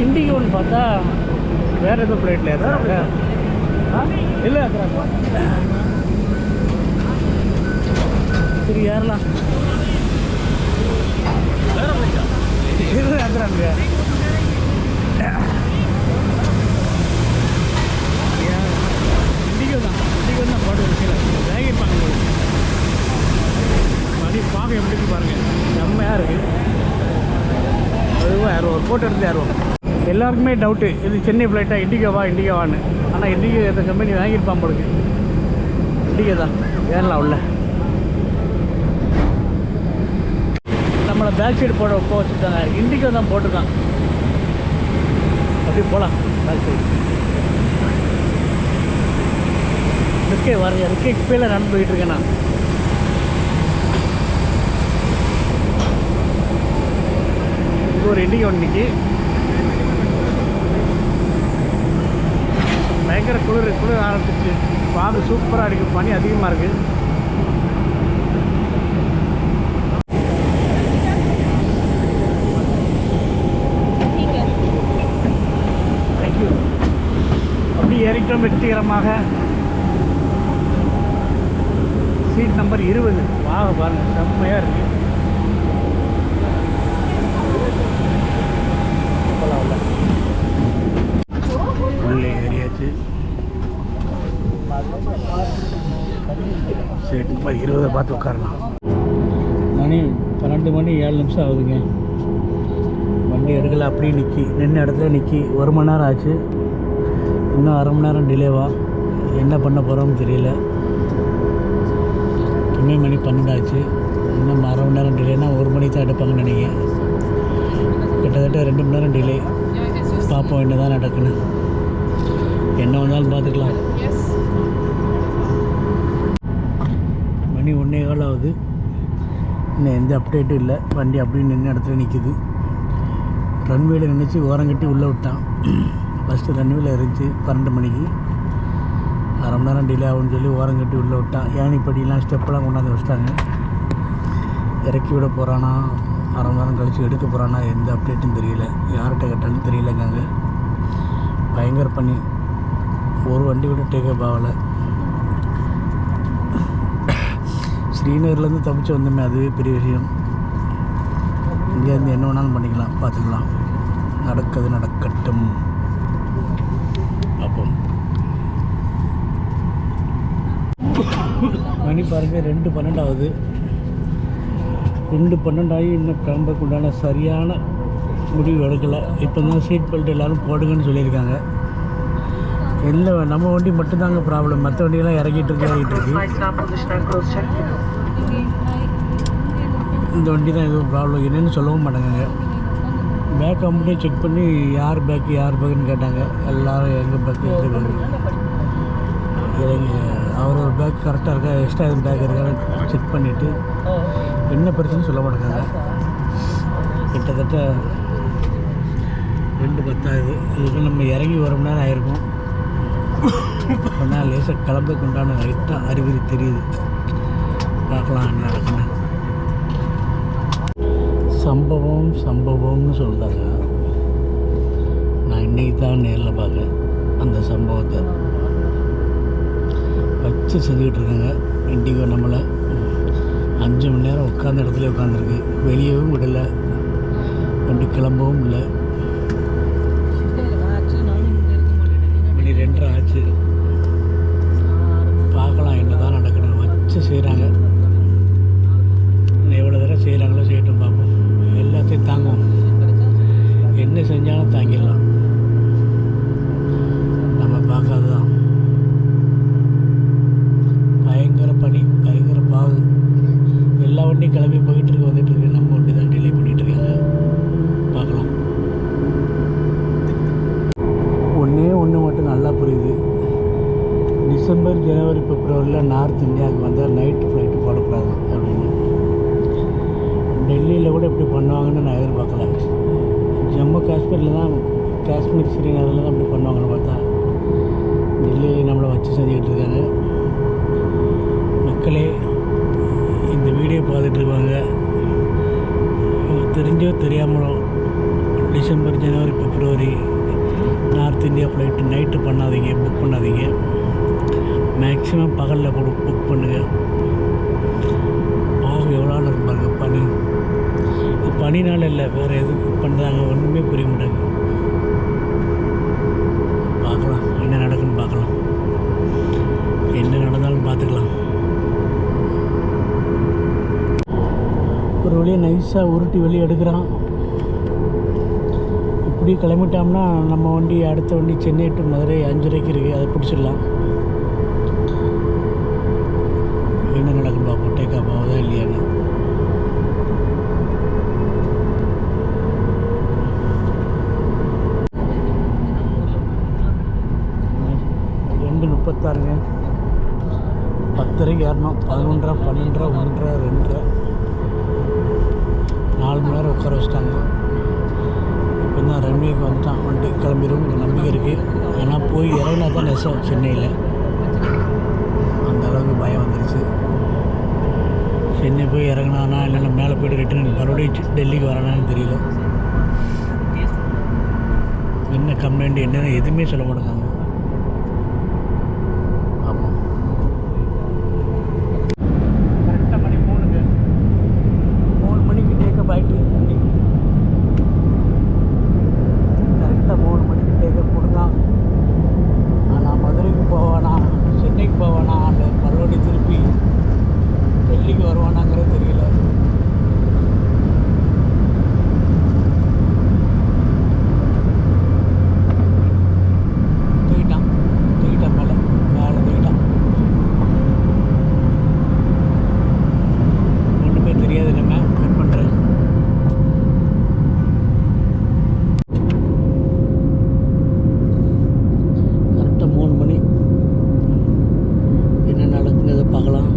இண்டிகோன்னு பார்த்தா வேறு எதுவும் ஃப்ளைட்டில் ஏற்றுறாங்க. இல்லை ஏற்றுறாங்க. சரி, ஏறலாம். இது ஏற்றுறாங்க. இண்டிகோ தான் பாட்டு விஷயம் வேகிப்பாங்க. மணி பார்க்க எப்படி பாருங்கள், செம்மையாக இருக்குது. அதுவும் ஏறுவோம், ஃபோட்டோ எடுத்து ஏறுவோம். எல்லாருக்குமே டவுட்டு, இது சென்னை ஃப்ளைட்டாக இண்டிகோவான்னு. ஆனால் இண்டிகோ எந்த கம்பெனி வாங்கியிருப்பான் போடுது. இண்டிகோ தான். ஏறலாம் உள்ள. நம்மளை பேக் சைடு போக வச்சுருக்காங்க. இண்டிகோ தான் போட்டுருக்கான். அப்படி போகலாம் பேக் சைடு. ரிக்கே வரங்க, ரிக்கே கீழே நடந்து போயிட்டு இருக்கேன் நான். இது ஒரு இண்டிகோ இன்னைக்கு. பயங்கர குளிர் ஆரம்பிச்சிச்சு. பாம்பு சூப்பராக இருக்குது. பனி அதிகமாக இருக்குது. தேங்க்யூ. அப்படி ஏறிட்டோம் வெற்றிகரமாக. Seat number 20. வாங்க பாருங்கள், செம்மையாக இருக்குது. உள்ளே ஏறியாச்சு. சீட் நம்பர் 20 பார்த்து உட்காரலாம். மணி 12 மணி 7 நிமிஷம் ஆகுதுங்க. வண்டி எடுக்கல, அப்படியே நின்ன இடத்துல நிற்கி 1 மணி நேரம் ஆச்சு. இன்னும் அரை மணி நேரம் டிலேவா, என்ன பண்ண போகிறோம்னு தெரியல. இன்னும் மணி 12 ஆச்சு. இன்னும் அரை மணி நேரம் டிலேனா 1 மணிக்கு தான் எடுப்பாங்கன்னு நினைக்கிறேன். கிட்டத்தட்ட 2 மணி நேரம் டிலே. பார்ப்போம் என்ன தான் நடக்குன்னு. என்ன வந்தாலும் பார்த்துக்கலாம். மணி 1:15 ஆகுது. இன்னும் எந்த அப்டேட்டும் இல்லை. வண்டி அப்படியே நின்று இடத்துல நிற்கிது. ரன்வேல நினச்சி ஓரங்கட்டி உள்ளே விட்டான். ஃபஸ்ட்டு ரன்வேல இருந்துச்சு 12 மணிக்கு. அரை மணி நேரம் டிலே ஆகும்னு சொல்லி ஓரங்கட்டி உள்ளே விட்டான். ஏணிப்படியெலாம் ஸ்டெப்பெல்லாம் கொண்டாந்து வச்சிட்டாங்க. இறக்கி விட போகிறானா, அரை மணி நேரம் கழித்து எடுக்க போகிறானா, எந்த அப்டேட்டும் தெரியல. யார்கிட்ட கேட்டாலும் தெரியலங்க. அங்கே பயங்கர பண்ணி ஒரு வண்டி கூட டேக்கப் ஆகலை. ஸ்ரீநகர்லேருந்து தப்பிச்சு வந்தோமே, அதுவே பெரிய விஷயம். இங்கேருந்து என்ன வேணாலும் பண்ணிக்கலாம், பார்த்துக்கலாம். நடக்கட்டும். பார்ப்போம். மணி பாருங்கள் 2:12 ஆகுது. 2:12 ஆகி இன்னும் கிளம்புக்கு உண்டான சரியான முடிவு எடுக்கலை. இப்போ தான் சீட் பெல்ட் எல்லோரும் போடுங்கன்னு சொல்லியிருக்காங்க. இல்லை, நம்ம வண்டி மட்டும்தாங்க ப்ராப்ளம். மற்ற வண்டியெல்லாம் இறக்கிட்டு இருக்கு. இந்த வண்டி தான் எதுவும் ப்ராப்ளம் என்னென்னு சொல்லவும் மாட்டாங்க. பேக் கம்ப்ளீட்டாக செக் பண்ணி யார் பேக்குன்னு கேட்டாங்க. எல்லோரும் எங்கள் பேக்கு அவர் ஒரு பேக் கரெக்டாக இருக்கா, எக்ஸ்ட்ரா எதுவும் பேக் இருக்கான்னு செக் பண்ணிவிட்டு என்ன பிரச்சனை சொல்ல மாட்டேங்காங்க. கிட்டத்தட்ட 2:10 ஆகுது. இதுக்கு நம்ம இறங்கி 1 மணி நேரம் ஆகிருக்கும். ஆனால் லேசாக கிளம்புக்கு உண்டான லைட்டாக அறிகுறி தெரியுது. பார்க்கலாம் என்ன நடக்குன்னு. சம்பவம்னு சொல்கிறாங்க. நான் இன்றைக்கி தான் நேரில் பார்க்கேன் அந்த சம்பவத்தை. வச்சு செஞ்சுக்கிட்டு இருக்காங்க. இண்டிகோ நம்மளை 5 மணி நேரம் உட்காந்த இடத்துல உட்காந்துருக்கு. வெளியவும் விடலை, வண்டி கிளம்பவும் இல்லை. மணி 2:30 ஆச்சு. பார்க்கலாம் என்ன தான் நடக்கணும். வச்சு செய்கிறாங்க. எவ்வளோ தடவை செய்கிறாங்களோ செய்யட்டும், பார்ப்போம். எல்லாத்தையும் தாங்குவோம். என்ன செஞ்சாலும் தாங்கிடலாம். நம்ம பார்க்காததான். பயங்கர பனி, பயங்கர பாகு. எல்லா வண்டியும் கிளம்பி வந்துட்டுருக்கு. நம்ம வண்டி தான் டிலே பண்ணிகிட்ருக்காங்க. பார்க்கலாம். ஒன்று மட்டும் நல்லா புரியுது. டிசம்பர், ஜனவரி, பிப்ரவரியில் நார்த் இந்தியாவுக்கு வந்தால் நைட்டு ஃப்ளைட்டு போடக்கூடாது அப்படின்னு. டெல்லியில் கூட இப்படி பண்ணுவாங்கன்னு நான் எதிர்பார்க்கல. ஜம்மு காஷ்மீரில் தான், காஷ்மீர் ஸ்ரீநகரில் தான் இப்படி பண்ணுவாங்கன்னு பார்த்தா டெல்லியில் நம்மளை வச்சு செஞ்சுக்கிட்டு இருக்காங்க. மக்களே, இந்த வீடியோ பார்த்துட்ருக்காங்க. தெரிஞ்சோ தெரியாமலோ டிசம்பர், ஜனவரி, பிப்ரவரி நார்த் இந்தியா ஃப்ளைட்டு நைட்டு பண்ணாதீங்க, புக் பண்ணாதீங்க. மேக்ஸிமம் பகலில் கூட புக் பண்ணுங்கள். எவ்வளோ இருக்கும் பாருங்கள் பனி. பனினால இல்லை, வேறு எதுவும் புக் பண்ணுறாங்க ஒன்றுமே புரிய மாட்டாங்க. பார்க்கலாம் என்ன நடக்குன்னு பார்க்கலாம். என்ன நடந்தாலும் பார்த்துக்கலாம். ஒரு வழியாக நைஸாக உருட்டி வெளியே எடுக்கிறான். இப்படி கிளம்பிட்டோம்னா நம்ம வண்டி, அடுத்த வண்டி சென்னை டு மதுரை 5:30 இருக்குது. அதை பிடிச்சிடலாம். என்ன நடக்குன்னு பார்ப்போம். டேக் ஆஃப் ஆகுதா இல்லையான்னு. பாருங்க, 10:30 ஏறணும். 11:30, 12:30, 1:30, 2:30, 4 மணி நேரம் உட்கார வச்சிட்டாங்க. இப்போ தான் ரன்வேக்கு வந்துட்டான். வண்டி கிளம்பிடும் நம்பிக்கை இருக்குது. ஆனால் போய் இறங்கினா தான் நெசம். சென்னையில் அந்த அளவுக்கு பயம் வந்துருச்சு. சென்னை போய் இறங்கினானா இல்லைன்னா மேலே போய்ட்டு ரிட்டர்ன் மறுபடியும் டெல்லிக்கு வரானான்னு தெரியல. என்ன கம்ப்ளைண்ட் என்னென்னு எதுவுமே சொல்ல மாட்டேங்காங்க. டெல்லிக்கு வருவானாங்கிறது தெரியல. தூக்கிட்டான் மேலே தூக்கிட்டான். ஒன்றுமே தெரியாது. நம்ம கட் பண்ணுறேன். கரெக்டாக 3 மணி. என்ன நடக்குங்கிறத பார்க்கலாம்.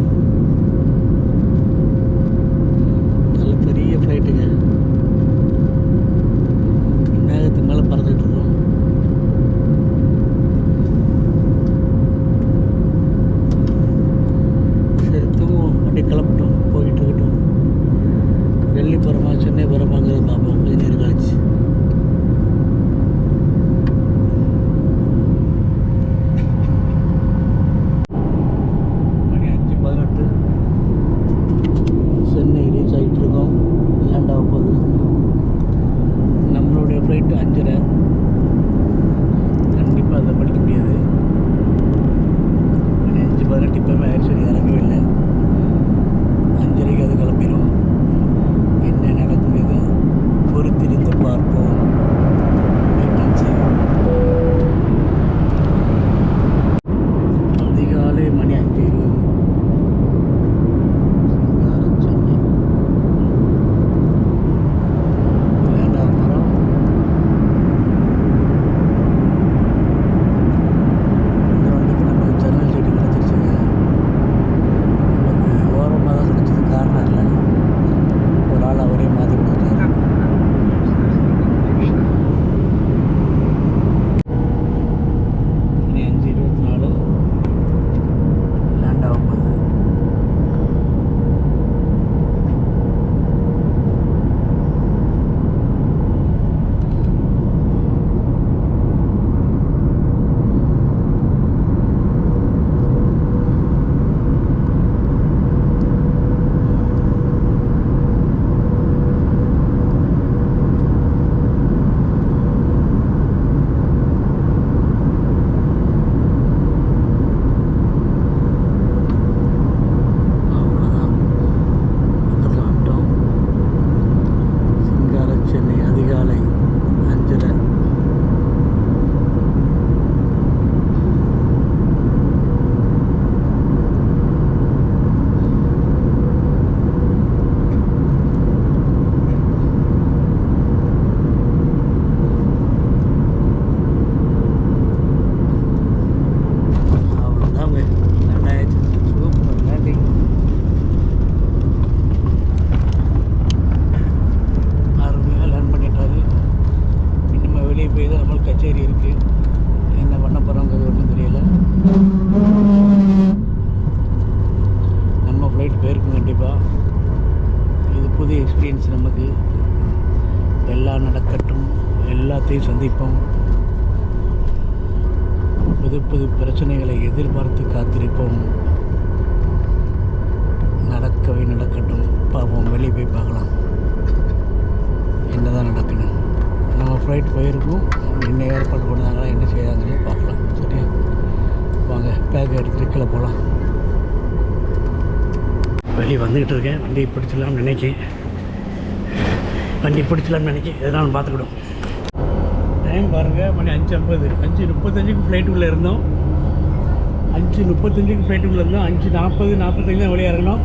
நல்ல பெரிய ஃப்ளைட்டுங்க. மேகத்துக்கு மேலே பறந்துட்டு இருக்கோம். சரி தூங்குவோம். வண்டி கிளம்பட்டும், போயிட்டு இருக்கட்டும். டெல்லி போகிறோமா சென்னை போகிறோமாங்கிறத பார்ப்போம் கொஞ்சம் நேரம் கழிச்சு. மணி 5:18. சென்னை ரீச் ஆகிட்டு இருக்கோம். லேண்ட் ஆக போகுது. நம்மளுடைய ஃப்ளைட்டு 5:30. கண்டிப்பாக அதை படிக்க முடியாது. மணி 5:18 இப்போமே ஆயிடுச்சு. இறங்கவே இல்லை. 5:30க்கு அது கிளம்பிடும். என்ன நடக்குது பொறுத்திருந்து பார்ப்போம். அதிகாலை மணி 5:20. சென்னை லேண்ட் ஆக போகிறோம். இந்த வண்டிக்கு நமக்கு ஜன்னல் சீட்டு கிடச்சிருச்சுங்க. நமக்கு ஓரமாக தான் கிடச்சது. காரணம் இல்லை, ஒரு ஆள் அவரே மாற்றி கொடுத்துட்டாரு. மணி 5:24. லேண்ட் ஆக போகுது. அவ்வளோதான், பக்கத்தில் வந்துட்டோம். சிங்கார சென்னை அதிகாலை 5:30. அவ்வளோதாங்க, லேண்ட் ஆயிடுச்சு. Super landing. அருமையாக லேண்ட் பண்ணிட்டாரு. இன்னும் வெளியே போய் தான் நம்மளுக்கு கச்சேரி இருக்குது. என்ன பண்ண போகிறோங்கிறது ஒன்றும் தெரியல. நம்ம ஃப்ளைட் போயிருக்கும் கண்டிப்பாக. இது புது எக்ஸ்பீரியன்ஸ் நமக்கு. எல்லாம் நடக்கட்டும், எல்லாத்தையும் சந்திப்போம். புது புது பிரச்சனைகளை எதிர்பார்த்து காத்திருப்போம். நடக்கட்டும், பார்ப்போம். வெளியே போய் பார்க்கலாம் என்ன தான் நடக்குன்னு. நம்ம ஃப்ளைட் போயிருக்கோம். என்ன ஏற்பாடு பண்ணுறாங்களா, என்ன செய்யாங்களோ பார்க்கலாம். சரியா, வாங்க பேக் எடுத்துகிட்டு கீழே போகலாம். வெளியே வந்துக்கிட்டு இருக்கேன். வண்டி பிடிச்சலாம்னு நினைக்கிறேன். எதனாலும் பார்த்துக்கிடும். டைம் பாருங்கள், மணி 5:50. 5:35க்கு ஃப்ளைட்டுக்குள்ளே இருந்தோம். 5:35க்கு ஃப்ளைட்டுக்குள்ளே இருந்தோம். 5:40, 45 தான் வெளியே இறங்கணும்.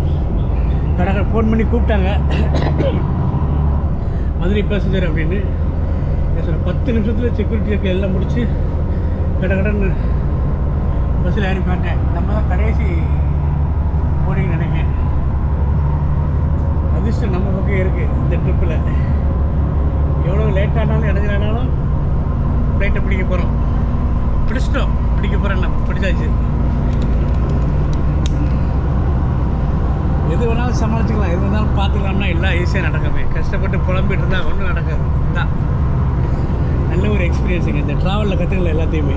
கடை ஃபோன் பண்ணி கூப்பிட்டாங்க, மதுரை பேசஞ்சர் அப்படின்னு. சார் 10 நிமிஷத்தில் செக்யூரிட்டி இருக்க எல்லாம் முடிச்சு கடன்னு பஸ்ஸில் ஏறி போட்டேன். நம்ம தான் கடைசி போடிங்க நினைக்கிறேன். அதிர்ஷ்டம் நம்ம பக்கம் இருக்குது இந்த ட்ரிப்பில். எவ்வளோ லேட்டானாலும் இடைஞ்சலானாலும் ஃப்ளைட்டை பிடிக்க போகிறோம். பிடிக்க போகிறேன். நம்ம பிடிச்சாச்சு. எது வேணாலும் சமாளிச்சுக்கலாம், எது வேணாலும் பார்த்துக்கலாம்னா எல்லாம் ஈஸியாக நடக்குமே. கஷ்டப்பட்டு புலம்பிட்டு இருந்தால் ஒன்றும் நடக்காது. இதுதான் நல்ல ஒரு எக்ஸ்பீரியன்ஸுங்க. இந்த ட்ராவலில் கற்றுக்கல எல்லாத்தையுமே.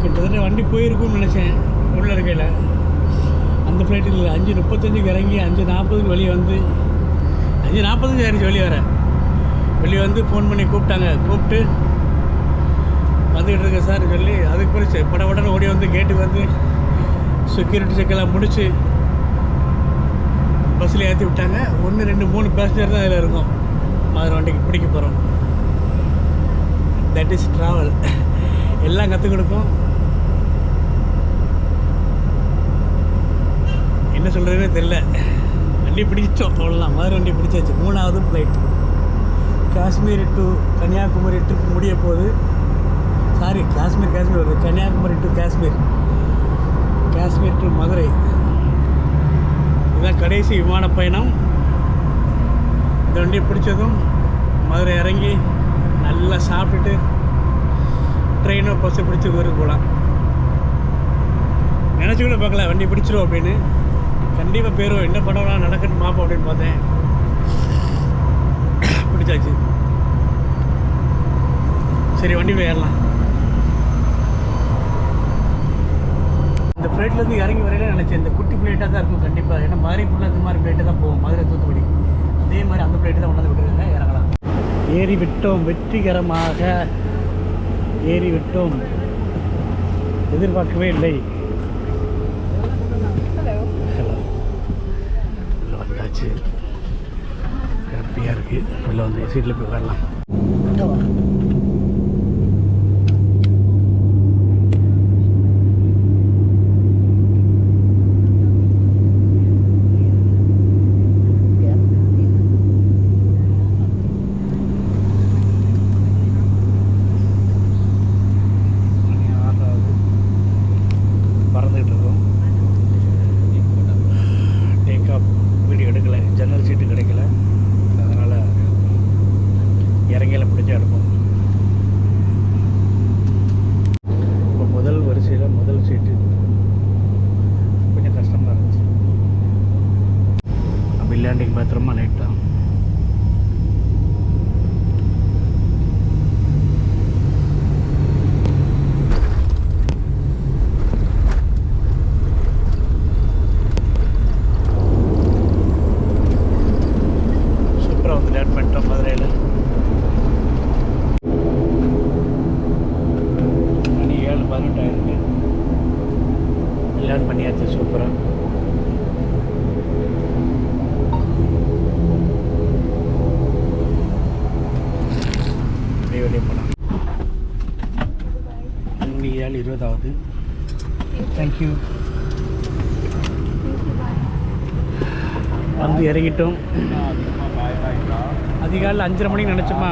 கிட்டத்தட்ட வண்டி போயிருக்கும்னு நினச்சேன் உள்ளே இருக்கையில். அந்த ஃப்ளைட்டில் 5:35க்கு இறங்கி 5:40க்கு வெளியே வந்து 5:45 ஆயிடுச்சு வெளியே வந்து ஃபோன் பண்ணி கூப்பிட்டு வந்துக்கிட்டு இருக்கேன் சார் சொல்லி, அதுக்கு பிறகு படபடன்னு ஓடி வந்து கேட்டுக்கு வந்து செக்யூரிட்டி செக்கெல்லாம் முடித்து பஸ்ஸில் ஏற்றி விட்டாங்க. 1 2 3 பேசஞ்சர் தான் இதில் இருக்கும். மதுரை வண்டிக்கு பிடிக்க போகிறோம். That is travel. எல்லாம் கற்றுக் கொடுக்கும். என்ன சொல்கிறதுனே தெரியல. வண்டி பிடிச்சோம் அவ்வளோதான். மதுரை வண்டி பிடிச்சாச்சு. 3வது flight. Kashmir to Kanyakumari trip முடிய போகுது. சாரி, காஷ்மீர் வருது. Kanyakumari to Kashmir, Kashmir to Madurai. இதுதான் கடைசி விமான பயணம். இந்த வண்டியை பிடிச்சதும் மதுரை இறங்கி நல்லா சாப்பிட்டுட்டு ட்ரெயினோ பஸ்ஸை பிடிச்சி ஊருக்கு போகலாம். நினச்சி கூட பார்க்கல வண்டி பிடிச்சிரும் அப்படின்னு. கண்டிப்பாக போயிடும். என்ன பண்ணலாம் நடக்கணும் பார்ப்போம் அப்படின்னு பார்த்தேன். பிடிச்சாச்சு. சரி, வண்டி போய் ஏறலாம். இந்த ஃப்ளைட்லேருந்து இறங்கி வரையில நினச்சேன் இந்த குட்டி ஃப்ளைட்டாக தான் இருக்கும் கண்டிப்பாக. ஏன்னா மதுரை ஃபுல்லாக இந்த மாதிரி ஃப்ளைட்டு தான் போகும். மதுரை தூத்துக்குடி அதே மாதிரி அந்த ஃப்ளைட்டு தான் கொண்டாந்து விட்டுருக்காங்க. இறங்கலாம். ஏறி விட்டோம். வெற்றிகரமாக ஏறி விட்டோம். எதிர்பார்க்கவே இல்லை. ஹலோ, வந்தாச்சு. ஹாப்பியாக இருக்குது. உள்ளே வந்து சீட்டில் போய் வரலாம். லேண்டிங் பாத்ரூமா லைட்டாக சூப்பராக வந்து லேண்ட் பண்ணிட்டோம் மதுரையில். மணி 7:18 ஆயிருக்கு. லேண்ட் பண்ணியாச்சு சூப்பராக. வெளியே போகலாம். மணி 7:20 தேங்க்யூ. வந்து இறங்கிட்டோம். அதிகாலையில் 5:30 மணிக்கு நினச்சோமா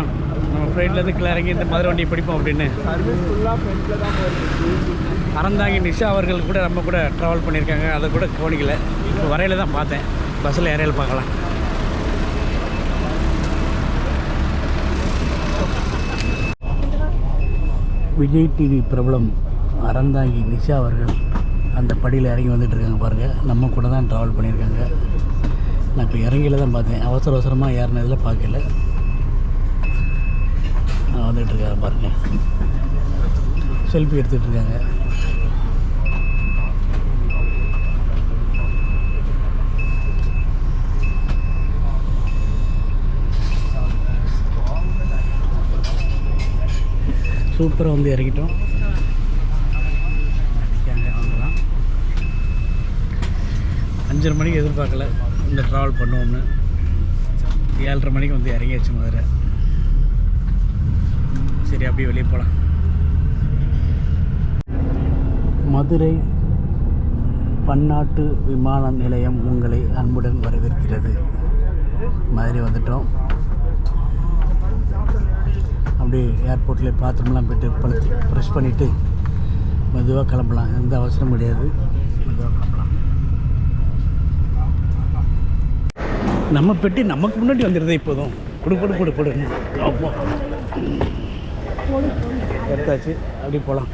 நம்ம ஃப்ளைட்லேருந்து கீழே இறங்கி இந்த மதுரை வண்டியை பிடிப்போம் அப்படின்னு. அறந்தாங்கி நிஷா அவர்கள் கூட நம்ம கூட ட்ராவல் பண்ணியிருக்காங்க. அதை கூட கவனிக்கலை. இப்போ வரையில் தான் பார்த்தேன். பஸ்ஸில் இறையில் பார்க்கலாம். விஜய் டிவி பிரபலம் அறந்தாங்கி நிஷா அவர்கள் அந்த படியில் இறங்கி வந்துட்டுருக்காங்க பாருங்கள். நம்ம கூட தான் ட்ராவல் பண்ணியிருக்காங்க. நான் இப்போ இறங்கியில் தான் பார்த்தேன். அவசரமாக ஏறினதில் பார்க்கல. நான் வந்துட்டுருக்காங்க பாருங்கள். செல்ஃபி எடுத்துகிட்ருக்காங்க. சூப்பராக வந்து இறங்கிட்டோம். அவங்கலாம் 5:30 மணிக்கு எதிர்பார்க்கல இந்த ட்ராவல் பண்ணுவோம்னு. 7:30 மணிக்கு வந்து இறங்கியாச்சு மதுரை. சரி, அப்படியே வெளியே போகலாம். மதுரை பன்னாட்டு விமான நிலையம் உங்களை அன்புடன் வரவேற்கிறது. மதுரை வந்துட்டோம். அப்படியே ஏர்போர்ட்டில் பாத்ரூம்லாம் போய்ட்டு ப்ரெஷ் பண்ணிவிட்டு மெதுவாக கிளம்பலாம். எந்த அவசரம் கிடையாது. மெதுவாக கிளம்பலாம். நம்ம பெட்டி நமக்கு முன்னாடி வந்துடுது. இப்போதும் கொடு எடுத்தாச்சு. அப்படி போகலாம்.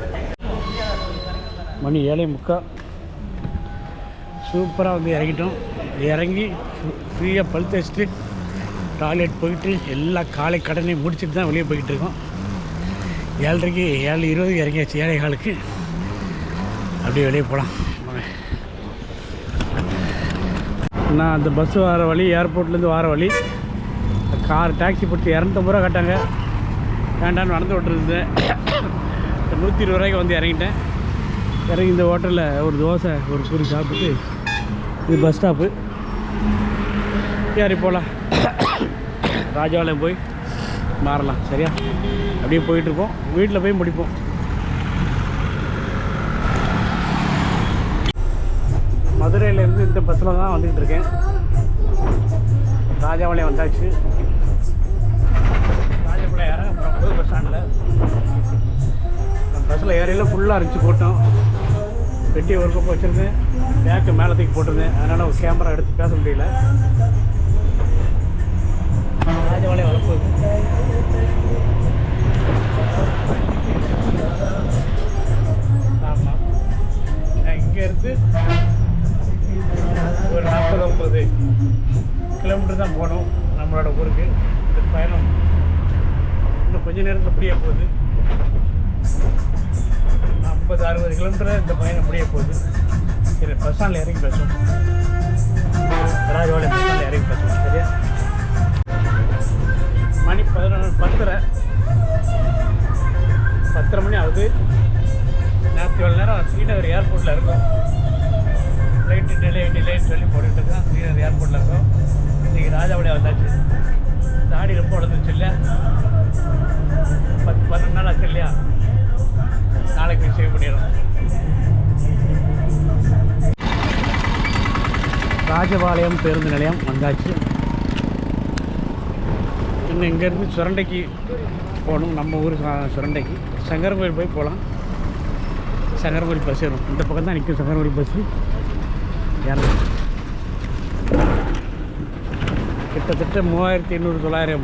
மணி 7:45. சூப்பராக வந்து இறங்கிட்டோம். இறங்கி ஃப்ரீயாக பல் தேய்ச்சிட்டு டாய்லெட் போயிட்டு எல்லா காலை கடனையும் முடிச்சுட்டு தான் வெளியே போய்கிட்டு இருக்கோம். 7:30க்கு 7:20 இறங்கியாச்சு. 7:15க்கு அப்படியே வெளியே போகலாம். நான் அந்த பஸ்ஸு வர வழி, ஏர்போர்ட்லேருந்து வர வழி, கார் டாக்ஸி போட்டு 250 ரூபா கேட்டாங்க. வேண்டான்னு நடந்து விட்டுருந்தேன். 120 ரூபாய்க்கு வந்து இறங்கிட்டேன். இறங்கி இந்த ஹோட்டலில் ஒரு தோசை ஒரு சூரி சாப்பிட்டு இது பஸ் ஸ்டாப்பு. சரி போகலாம். ராஜபாளையம் போய் மாறலாம். சரியா? அப்படியே போயிட்டுருப்போம். வீட்டில் போய் முடிப்போம். மதுரையிலேருந்து இந்த பஸ்ஸில் தான் வந்துக்கிட்டு இருக்கேன். ராஜபாளையம் வந்தாச்சு. ராஜபாளையம் ஏற அப்புறம் புது பஸ் ஸ்டாண்டில் பஸ்ஸில் ஏறையில் ஃபுல்லாக இருந்துச்சு கூட்டம். பெட்டி ஒரு பக்கம் வச்சுருந்தேன், பேக்கு மேலே தூக்கி போட்டிருந்தேன். அதனால் ஒரு கேமரா எடுத்து பேச முடியல. ராஜபாளையம் வரப்போகுது. ஆமாம், இங்கேருந்து ஒரு 40-50 கிலோமீட்டர் தான் போகணும் நம்மளோட ஊருக்கு. இந்த பயணம் இன்னும் கொஞ்ச நேரத்தில் முடிய போகுது. 50-60 கிலோமீட்டர் இந்த பயணம் முடிய போகுது. சரி, பஸ் ஸ்டாண்டில் இறங்கி பேசுவோம். ராஜபாளையம் பஸ் ஸ்டாண்டில் இறங்கி பேசுவோம். சரியா? மணி 10:30 மணி ஆகுது. நேற்று எவ்வளோ நேரம் ஸ்ரீநகர் ஏர்போர்ட்டில் இருக்கும். ஃப்ளைட்டு டிலேன்னு சொல்லி போட்டுக்கிட்டு இருக்கோம். ஸ்ரீநகர் ஏர்போர்ட்டில் இருக்கும். இன்றைக்கி ராஜபாளையம் வந்தாச்சு. தாடி ரொம்ப வளர்ந்துச்சு இல்லையா? 10-12 நாள் ஆச்சு இல்லையா? நாளைக்கு சேவ் பண்ணிடுறோம். ராஜபாளையம் பேருந்து நிலையம் வந்தாச்சு. இன்னும் இங்கேருந்து சுரண்டைக்கு போகணும். நம்ம ஊர் சுரண்டைக்கு சங்கரங்கோயில் போய் போகலாம். சங்கரங்கோயில் பஸ் ஏறும். இந்த பக்கம் தான் நிற்கும் சங்கரங்கோயில் பஸ்ஸு. ஏறணும். கிட்டத்தட்ட 3800-900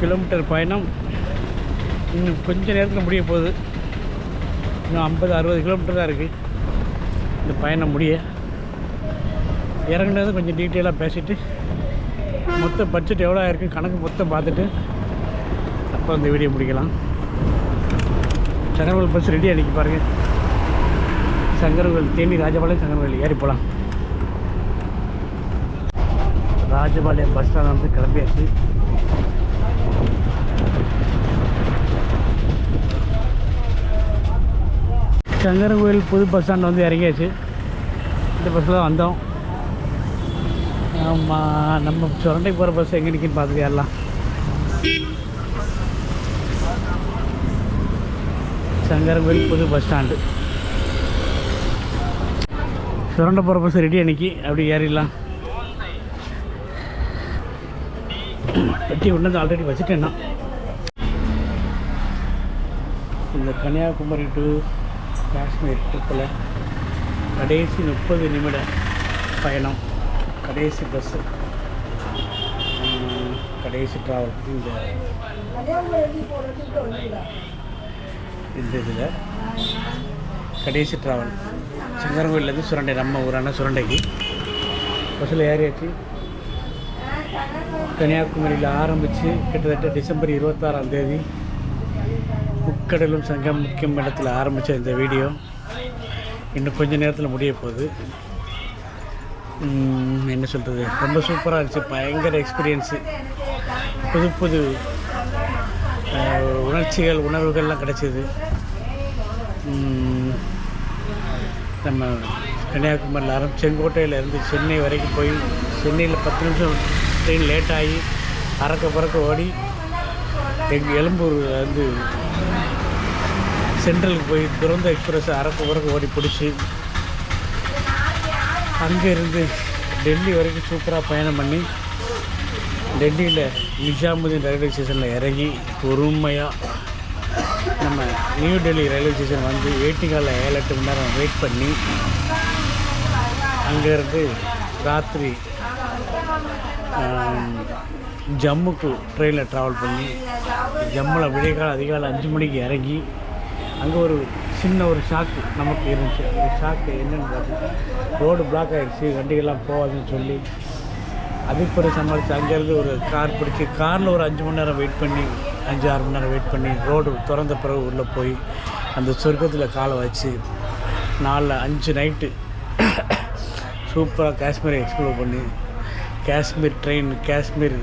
கிலோமீட்டர் பயணம் இன்னும் கொஞ்சம் நேரத்தில் முடிய போகுது. இன்னும் 50-60 கிலோமீட்டர் தான் இருக்குது இந்த பயணம் முடிய. இறங்குனது கொஞ்சம் டீட்டெயிலாக பேசிவிட்டு மொத்த பட்ஜெட் எவ்வளோ இருக்குது கணக்கு மொத்தம் பார்த்துட்டு அப்போ இந்த வீடியோ முடிக்கலாம். சங்கரங்கோயில் பஸ் ரெடி அன்றைக்கி பாருங்கள். சங்கரங்கோயில் தேனி ராஜபாளையம் சங்கரங்கோயில் ஏறி போகலாம். ராஜபாளையம் பஸ் ஸ்டாண்ட் வந்து கிளம்பியாச்சு. சங்கரங்கோயில் புது பஸ் ஸ்டாண்ட் வந்து இறங்கியாச்சு. இந்த பஸ்ஸில் தான் வந்தோம். ஆமாம், நம்ம சுரண்டைக்கு போகிற பஸ் எங்கே நிற்கின்னு பார்த்துட்டு ஏறலாம். சங்கரங்கோயில் புது பஸ் ஸ்டாண்டு. சுரண்டை போகிற பஸ் ரெடி அன்றைக்கி அப்படி ஏறிடலாம். பெட்டி ஒன்று வந்து ஆல்ரெடி வச்சுட்டேன்னா. இந்த கன்னியாகுமரி டு காஷ்மீர் ட்ரிப்பில் கடைசி 30 நிமிட பயணம். கடைசி பஸ்ஸு, கடைசி ட்ராவல். இந்த இதில் கடைசி ட்ராவல் சங்கரங்கோயிலேருந்து சுரண்டை, நம்ம ஊரான சுரண்டைக்கு பஸ்ஸில் ஏறியாச்சு. கன்னியாகுமரியில் ஆரம்பித்து கிட்டத்தட்ட டிசம்பர் 26ஆம் தேதி முக்கடலும் சங்கமிக்கும் இடத்துல ஆரம்பித்த இந்த வீடியோ இன்னும் கொஞ்சம் நேரத்தில் முடிய போகுது. என்ன சொல்கிறது, ரொம்ப சூப்பராக இருந்துச்சு. பயங்கர எக்ஸ்பீரியன்ஸு. புது புது உணர்ச்சிகள் உணர்வுகள்லாம் கிடச்சிது. நம்ம கன்னியாகுமரியில் ஆரம்பித்து செங்கோட்டையிலேருந்து சென்னை வரைக்கும் போய் சென்னையில் 10 நிமிஷம் ட்ரெயின் லேட் ஆகி அறக்க பறக்க ஓடி எங்கள் எழும்பூர் வந்து சென்ட்ரலுக்கு போய் துரந்த எக்ஸ்பிரஸ் அறக்க பறக்க ஓடி பிடிச்சி அங்கேருந்து டெல்லி வரைக்கும் சூப்பராக பயணம் பண்ணி டெல்லியில் நிஜாமுதீன் ரயில்வே ஸ்டேஷனில் இறங்கி பொறுமையாக நம்ம நியூ டெல்லி ரயில்வே ஸ்டேஷன் வந்து வெயிட்டிங் ஹாலில் 7-8 மணி நேரம் வெயிட் பண்ணி அங்கேருந்து ராத்திரி ஜம்முக்கு ட்ரெயினில் ட்ராவல் பண்ணி ஜம்முவில் விடியகாலம் அதிகாலை 5 மணிக்கு இறங்கி அங்கே ஒரு சின்ன ஒரு ஷாக்கு நமக்கு இருந்துச்சு. அந்த ஷாக்கு என்னென்னு பார்த்தீங்கன்னா ரோடு பிளாக் ஆகிடுச்சு, வண்டிகள்லாம் போகாதுன்னு சொல்லி அதுக்கு பிறகு சமாளித்து அங்கேருந்து ஒரு கார் பிடிச்சி காரில் ஒரு 5 மணி நேரம் வெயிட் பண்ணி 5-6 மணி நேரம் வெயிட் பண்ணி ரோடு திறந்த பிறகு உள்ளே போய் அந்த சொர்க்கத்தில் காலை வச்சு 4-5 நைட்டு சூப்பராக காஷ்மீரை எக்ஸ்ப்ளோர் பண்ணி காஷ்மீர் ட்ரெயின், காஷ்மீர்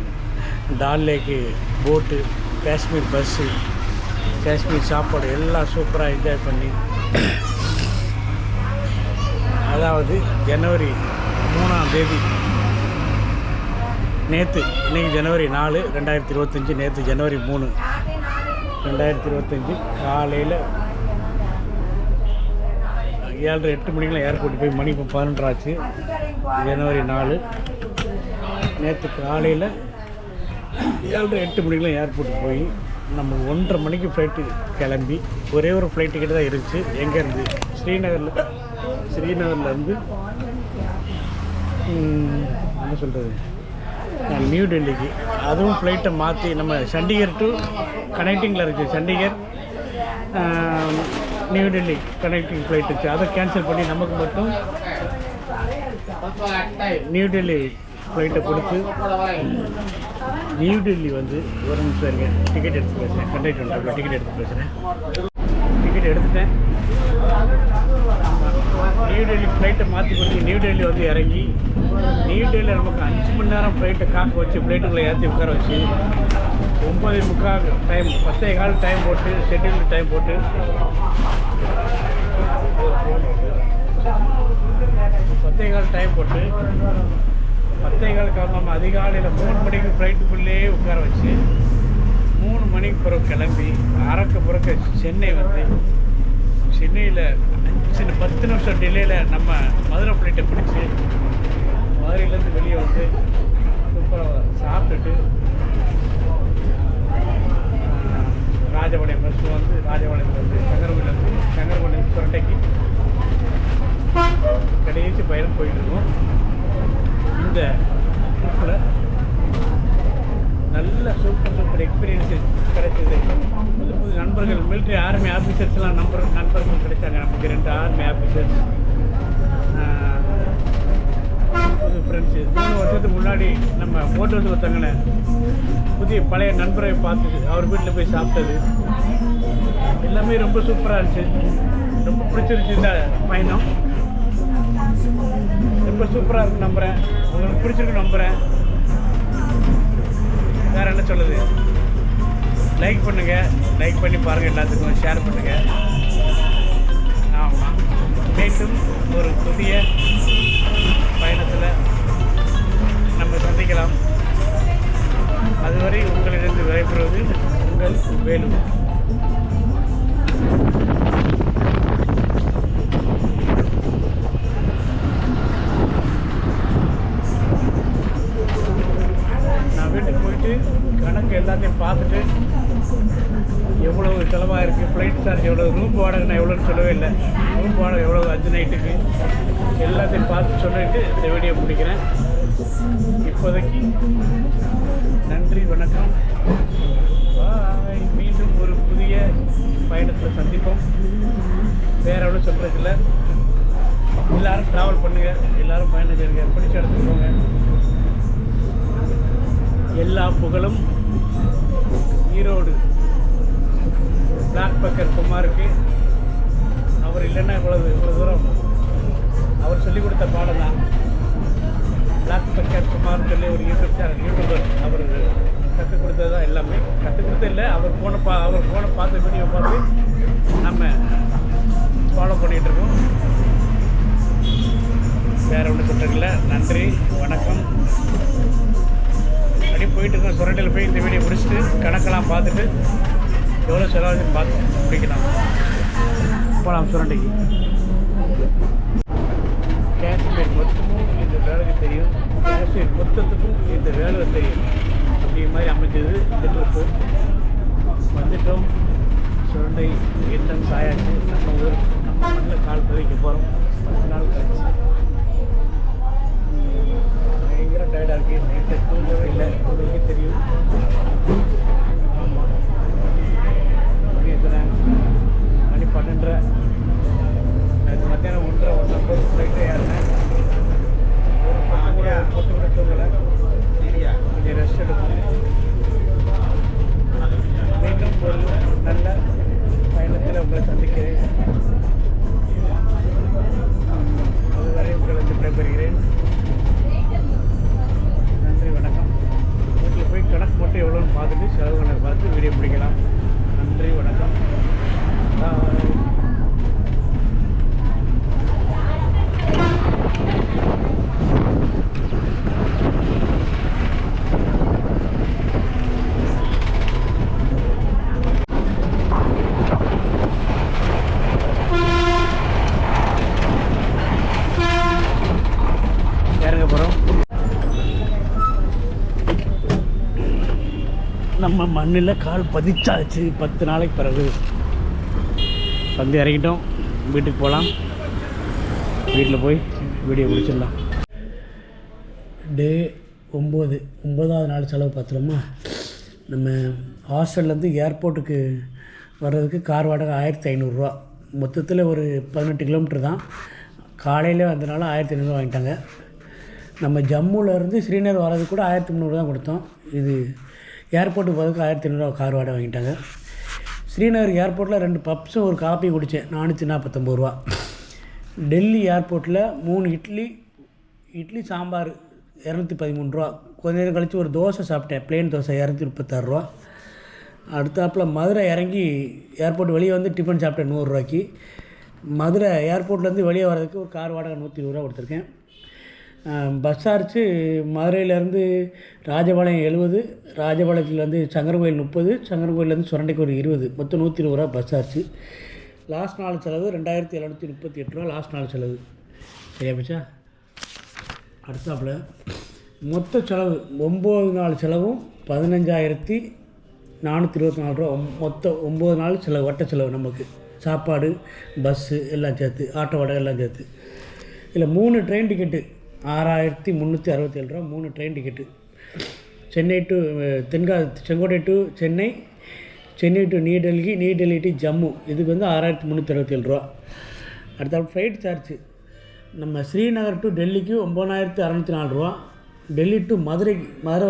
டால் லேக்கு போட்டு, காஷ்மீர் பஸ்ஸு, காஷ்மீர் சாப்பாடு எல்லாம் சூப்பராக என்ஜாய் பண்ணி அதாவது ஜனவரி 3ஆம் தேதி நேற்று இன்றைக்கி ஜனவரி 4 2025, நேற்று ஜனவரி 3 2025 காலையில் 7:30 மணிக்கெலாம் ஏர்போர்ட் போய் மணி இப்போ 11 ஆச்சு. ஜனவரி 4 நேற்று காலையில் 7:30 மணிக்கெலாம் ஏர்போர்ட்டுக்கு போய் நம்ம 1:30 மணிக்கு ஃப்ளைட்டு கிளம்பி ஒரே ஒரு ஃப்ளைட் டிக்கெட் தான் இருந்துச்சு. எங்கேருந்து ஸ்ரீநகர்லேருந்து என்ன சொல்கிறது நியூ டெல்லிக்கு. அதுவும் ஃப்ளைட்டை மாற்றி நம்ம சண்டிகர் டு கனெக்டிங்கில் இருக்குது. Chandigarh new Delhi connecting flight இருக்குது. அதை கேன்சல் பண்ணி நமக்கு மட்டும் நியூ டெல்லி ஃப்ளைட்டை கொடுத்து நியூ டெல்லி வந்து ஒரு நிமிஷம் இருங்க, டிக்கெட் எடுத்து பேசுகிறேன். கண்டக்டர் டிக்கெட் எடுத்து பேசுகிறேன். டிக்கெட் எடுத்துட்டேன். நியூ டெல்லி ஃப்ளைட்டை மாற்றி கொடுத்து நியூ டெல்லி வந்து இறங்கி நியூ டெல்லியில் நமக்கு 5 மணி நேரம் ஃப்ளைட்டை காக்க வச்சு ஃப்ளைட்டுக்குள்ளே ஏற்றி உட்கார வச்சு 9:45 டைம் 10:15 டைம் போட்டு ஷெட்யூல் டைம் போட்டு 10:15 டைம் போட்டு 10:15 நம்ம அதிகாலையில் 3 மணிக்கு ஃப்ளைட்டுக்குள்ளேயே உட்கார வச்சு 3 மணிக்கு பிறகு கிளம்பி பிறகு சென்னை வந்து சென்னையில் 10 நிமிஷம் டிலேயில் நம்ம மதுரை ஃப்ளைட்டை பிடிச்சி மதுரையிலேருந்து வெளியே வந்து சூப்பராக சாப்பிட்டுட்டு ராஜபாளையம் பஸ் வந்து ராஜபாளையத்துலேருந்து சங்கரபாளையம் சுரண்டைக்கு கடைசி பயணம் போயிட்டுருக்கோம். இந்த ட்ரிப்பில் நல்ல சூப்பர் எக்ஸ்பீரியன்ஸு கிடைச்சிது. புது நண்பர்கள் மிலிட்ரி ஆர்மி ஆஃபீஸர்ஸ்லாம் நண்பர்கள் கிடைச்சாங்க. நமக்கு 2 ஆர்மி ஆஃபீஸர்ஸ், புது ஃப்ரெண்ட்ஸு. 3 வருஷத்துக்கு முன்னாடி நம்ம போட்டோஸ் ஒருத்தங்கள புதிய பழைய நண்பரை பார்த்துது, அவர் வீட்டில் போய் சாப்பிட்டது எல்லாமே ரொம்ப சூப்பராக இருந்துச்சு. ரொம்ப பிடிச்சிருச்சு இந்த பயணம். ரொம்ப சூப்பராக இருக்கு நம்புகிறேன். உங்களுக்கு பிடிச்சிருக்கு நம்புகிறேன். வேறு என்ன சொல்லுது, லைக் பண்ணுங்கள், லைக் பண்ணி பாருங்கள், எல்லாத்துக்கும் ஷேர் பண்ணுங்கள். ஆமாம், மீண்டும் ஒரு புதிய பயணத்தில் நம்ம சந்திக்கலாம். அதுவரை உங்களிடம் விடைபெறுவது உங்கள் வேலு. நான் வீட்டுக்கு போயிட்டு கணக்கு எல்லாத்தையும் பார்த்துட்டு எவ்வளோ செலவாக இருக்குது, ஃப்ளைட் சார்ஜ் எவ்வளோ, ரூம் வாடகை நான் எவ்வளோன்னு சொல்லவே இல்லை. ரூம் வாடகை எவ்வளோ 5 நைட்டுக்கு எல்லாத்தையும் பார்த்து சொல்லிட்டு இந்த வீடியோ முடிக்கிறேன். இப்போதைக்கு நன்றி, வணக்கம், பாய். மீண்டும் ஒரு புதிய பயணத்தில் சந்திப்போம். வேறு எவ்வளோ சொல்கிறதில்ல. எல்லோரும் ட்ராவல் பண்ணுங்கள், எல்லோரும் பயணம் செய்யுங்க, பிடிச்ச இடத்துக்கு போங்க. எல்லா புகழும் ஈரோடு பிளாக் பக்கர் குமாருக்கு. அவர் இல்லைன்னா இவ்வளோ தூரம் அவர் சொல்லிக் கொடுத்த பாடம் தான். பிளாக் பக்கர் குமார்னு சொல்லி ஒரு யூடியூபர் அவர் கற்றுக் கொடுத்தது தான் எல்லாமே. கற்றுக் கொடுத்தது இல்லை, அவர் போன பார்த்த வீடியோ பார்த்து நம்ம ஃபாலோ பண்ணிகிட்ருக்கோம். வேறு ஒன்றும் சொல்கிறதில்ல. நன்றி, வணக்கம். அப்படியே போயிட்டுருக்கோம். சுரண்டையில் போய் இந்த வீடியோ முடிச்சுட்டு கணக்கெல்லாம் பார்த்துட்டு எவ்வளோ செலவாச்சுன்னு பார்த்து முடிக்கலாம். போகலாம் சுரண்டைக்கு. காஷ்மீர் மொத்தமும் இந்த வேலைக்கு தெரியும், காஷ்மீர் மொத்தத்துக்கும் இந்த வேலை தெரியும். அப்படி மாதிரி அமைஞ்சது இந்த ட்ரிப்பு. வந்துட்டோம். சுரண்டை எட்டம் சாயாச்சு. நம்ம ஊர் நம்ம மண்ணில் கால் பதிக்க போகிறோம். 10 நாள் கழிச்சு. பயங்கர டயர்டாக இருக்குது. நைட்டை தூங்கவே இல்லை, உங்களுக்கே தெரியும். ஆமாம், மணி 12:30. நேற்று மத்தியானம் 1:30 ஃப்ளைட்டு ஏறினேன். ஒரு பத்து கூட தூங்கலை. கொஞ்சம் ரெஸ்ட் எடுக்கணும். மீண்டும் ஒரு நல்ல பயணத்தில் உங்களை சந்திக்கிறேன். அதுவரை உங்களுக்கு விடைபெறுகிறேன். நன்றி, வணக்கம். வீட்டில் போய் கணக்கு மட்டும் எவ்வளோன்னு பார்த்துட்டு நம்ம மண்ணில் கால் பதிச்சாச்சு 10 நாளைக்கு பிறகு. வந்து இறங்கிட்டோம், வீட்டுக்கு போகலாம். வீட்டில் போய் வீடியோ முடிச்சிடலாம். டே 9வது நாள் செலவு பார்த்துருமா. நம்ம ஹாஸ்டல்லேருந்து ஏர்போர்ட்டுக்கு வர்றதுக்கு கார் வாடகை 1500 மொத்தத்தில் ஒரு 18 கிலோமீட்டர் தான். காலையில் வந்தனால 1500 வாங்கிட்டாங்க. நம்ம ஜம்முவிலேருந்து ஸ்ரீநகர் வர்றதுக்கு கூட 1300 தான் கொடுத்தோம். இது ஏர்போர்ட்டுக்கு போகிறதுக்கு 1500 கார் வாடகை வாங்கிட்டாங்க. ஸ்ரீநகர் ஏர்போர்ட்டில் 2 பப்ஸும் ஒரு காப்பி குடித்தேன், 449. டெல்லி ஏர்போர்ட்டில் 3 இட்லி சாம்பார் 213. கொஞ்ச நேரம் கழித்து ஒரு தோசை சாப்பிட்டேன், ப்ளேன் தோசை 236. அடுத்தாப்பில் மதுரை இறங்கி ஏர்போர்ட் வெளியே வந்து டிஃபன் சாப்பிட்டேன் 100 மதுரை ஏர்போர்ட்லேருந்து வெளியே வர்றதுக்கு ஒரு கார் வாடகை 120 கொடுத்துருக்கேன். பஸ் சார்ஜு மதுரையிலேருந்து ராஜபாளையம் 70, ராஜபாளையத்துலேருந்து சங்கரகோயில் 30, சங்கரகோயிலேருந்து சுரண்டைக்கு ஒரு 20, மொத்தம் 120 பஸ் சார்ஜு. லாஸ்ட் நாள் செலவு 2738 லாஸ்ட் நாள் செலவு. சரியா போச்சா? அடுத்தாப்பில் மொத்த செலவு 9 நாள் செலவும் 15,424. மொத்தம் 9 நாள் செலவு, வட்ட செலவு நமக்கு. சாப்பாடு, பஸ்ஸு எல்லாம் சேர்த்து, ஆட்டோ வாடகை எல்லாம் சேர்த்து. இதில் 3 train ticket 6,367. 3 train ticket. Chennai to Sengottai to Chennai, Chennai to new Delhi, new Delhi to Jammu. இதுக்கு வந்து 6,367. அடுத்த ஃப்ளைட் சார்ஜு நம்ம ஸ்ரீநகர் டு டெல்லிக்கு 9,604. டெல்லி டு மதுரை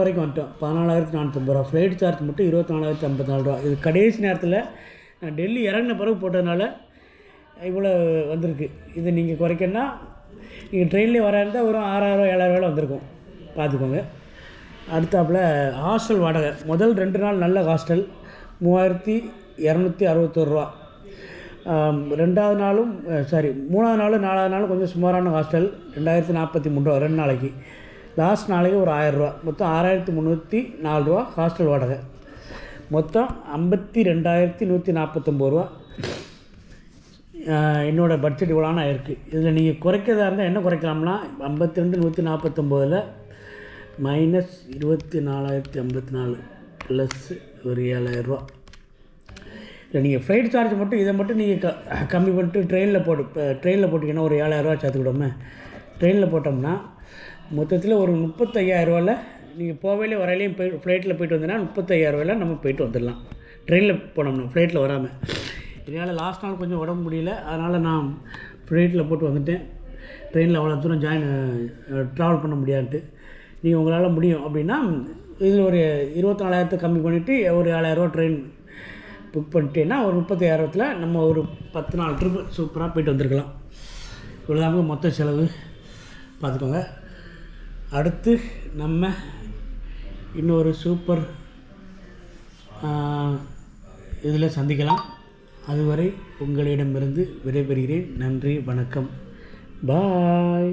வரைக்கும் வந்துட்டோம், 14,450. ஃப்ளைட் சார்ஜ் மட்டும் 24,054. இது கடைசி நேரத்தில் நான் டெல்லி இறங்கின பிறகு போட்டதுனால இவ்வளோ வந்திருக்கு. இதை நீங்கள் குறைக்கணுன்னா நீங்கள் ட்ரெயின்லேயே வர இருந்தால் ஒரு 6,000 7,000 வந்திருக்கும், பார்த்துக்கோங்க. அடுத்தாப்பில் ஹாஸ்டல் வாடகை முதல் 2 நாள் நல்ல ஹாஸ்டல் 3,261. 2வது நாளும் 3வது நாளும் 4வது நாளும் கொஞ்சம் சுமாரான ஹாஸ்டல் 2,043 2 நாளைக்கு. லாஸ்ட் நாளைக்கு ஒரு 1000. மொத்தம் 6,304 ஹாஸ்டல் வாடகை. மொத்தம் 52,149. என்னோடய பட்ஜெட் இவ்வளோனா ஆயிருக்கு. இதில் நீங்கள் குறைக்கிறதா இருந்தால் என்ன குறைக்கலாம்னா 52,149 மைனஸ் 24,054 ப்ளஸ் ஒரு 7,000. இல்லை நீங்கள் ஃப்ளைட் சார்ஜ் மட்டும் இதை மட்டும் நீங்கள் கம்மி பண்ணிட்டு ட்ரெயினில் போட்டிங்கன்னா ஒரு 7,000 சேர்த்துக்கிட்டோமே. ட்ரெயினில் போட்டோம்னா மொத்தத்தில் ஒரு 35,000 நீங்கள் போவையிலே வரையிலையும் ஃப்ளைட்டில் போய்ட்டு வந்தீங்கன்னா 35,000 நம்ம போய்ட்டு வந்துடலாம், ட்ரெயினில் போனோம்னா. ஃப்ளைட்டில் வராமல் இதனால் லாஸ்ட் நாள் கொஞ்சம் உடம்பு முடியல, அதனால் நான் ஃப்ளைட்டில் போட்டு வந்துட்டேன். ட்ரெயினில் அவ்வளோ தூரம் ட்ராவல் பண்ண முடியாதுன்ட்டு. நீங்கள் உங்களால் முடியும் அப்படின்னா இதில் ஒரு 24,000 கம்மி பண்ணிவிட்டு ஒரு 7,000 ட்ரெயின் புக் பண்ணிட்டேன்னா ஒரு 35,000 நம்ம ஒரு 10 நாள் ட்ரிப்பு சூப்பராக போய்ட்டு வந்துருக்கலாம். இவ்வளோதாங்க மொத்த செலவு, பார்த்துக்கோங்க. அடுத்து நம்ம இன்னொரு சூப்பர் இதில் சந்திக்கலாம். அதுவரை உங்களிடமிருந்து விடைபெறுகிறேன். நன்றி, வணக்கம், பாய்.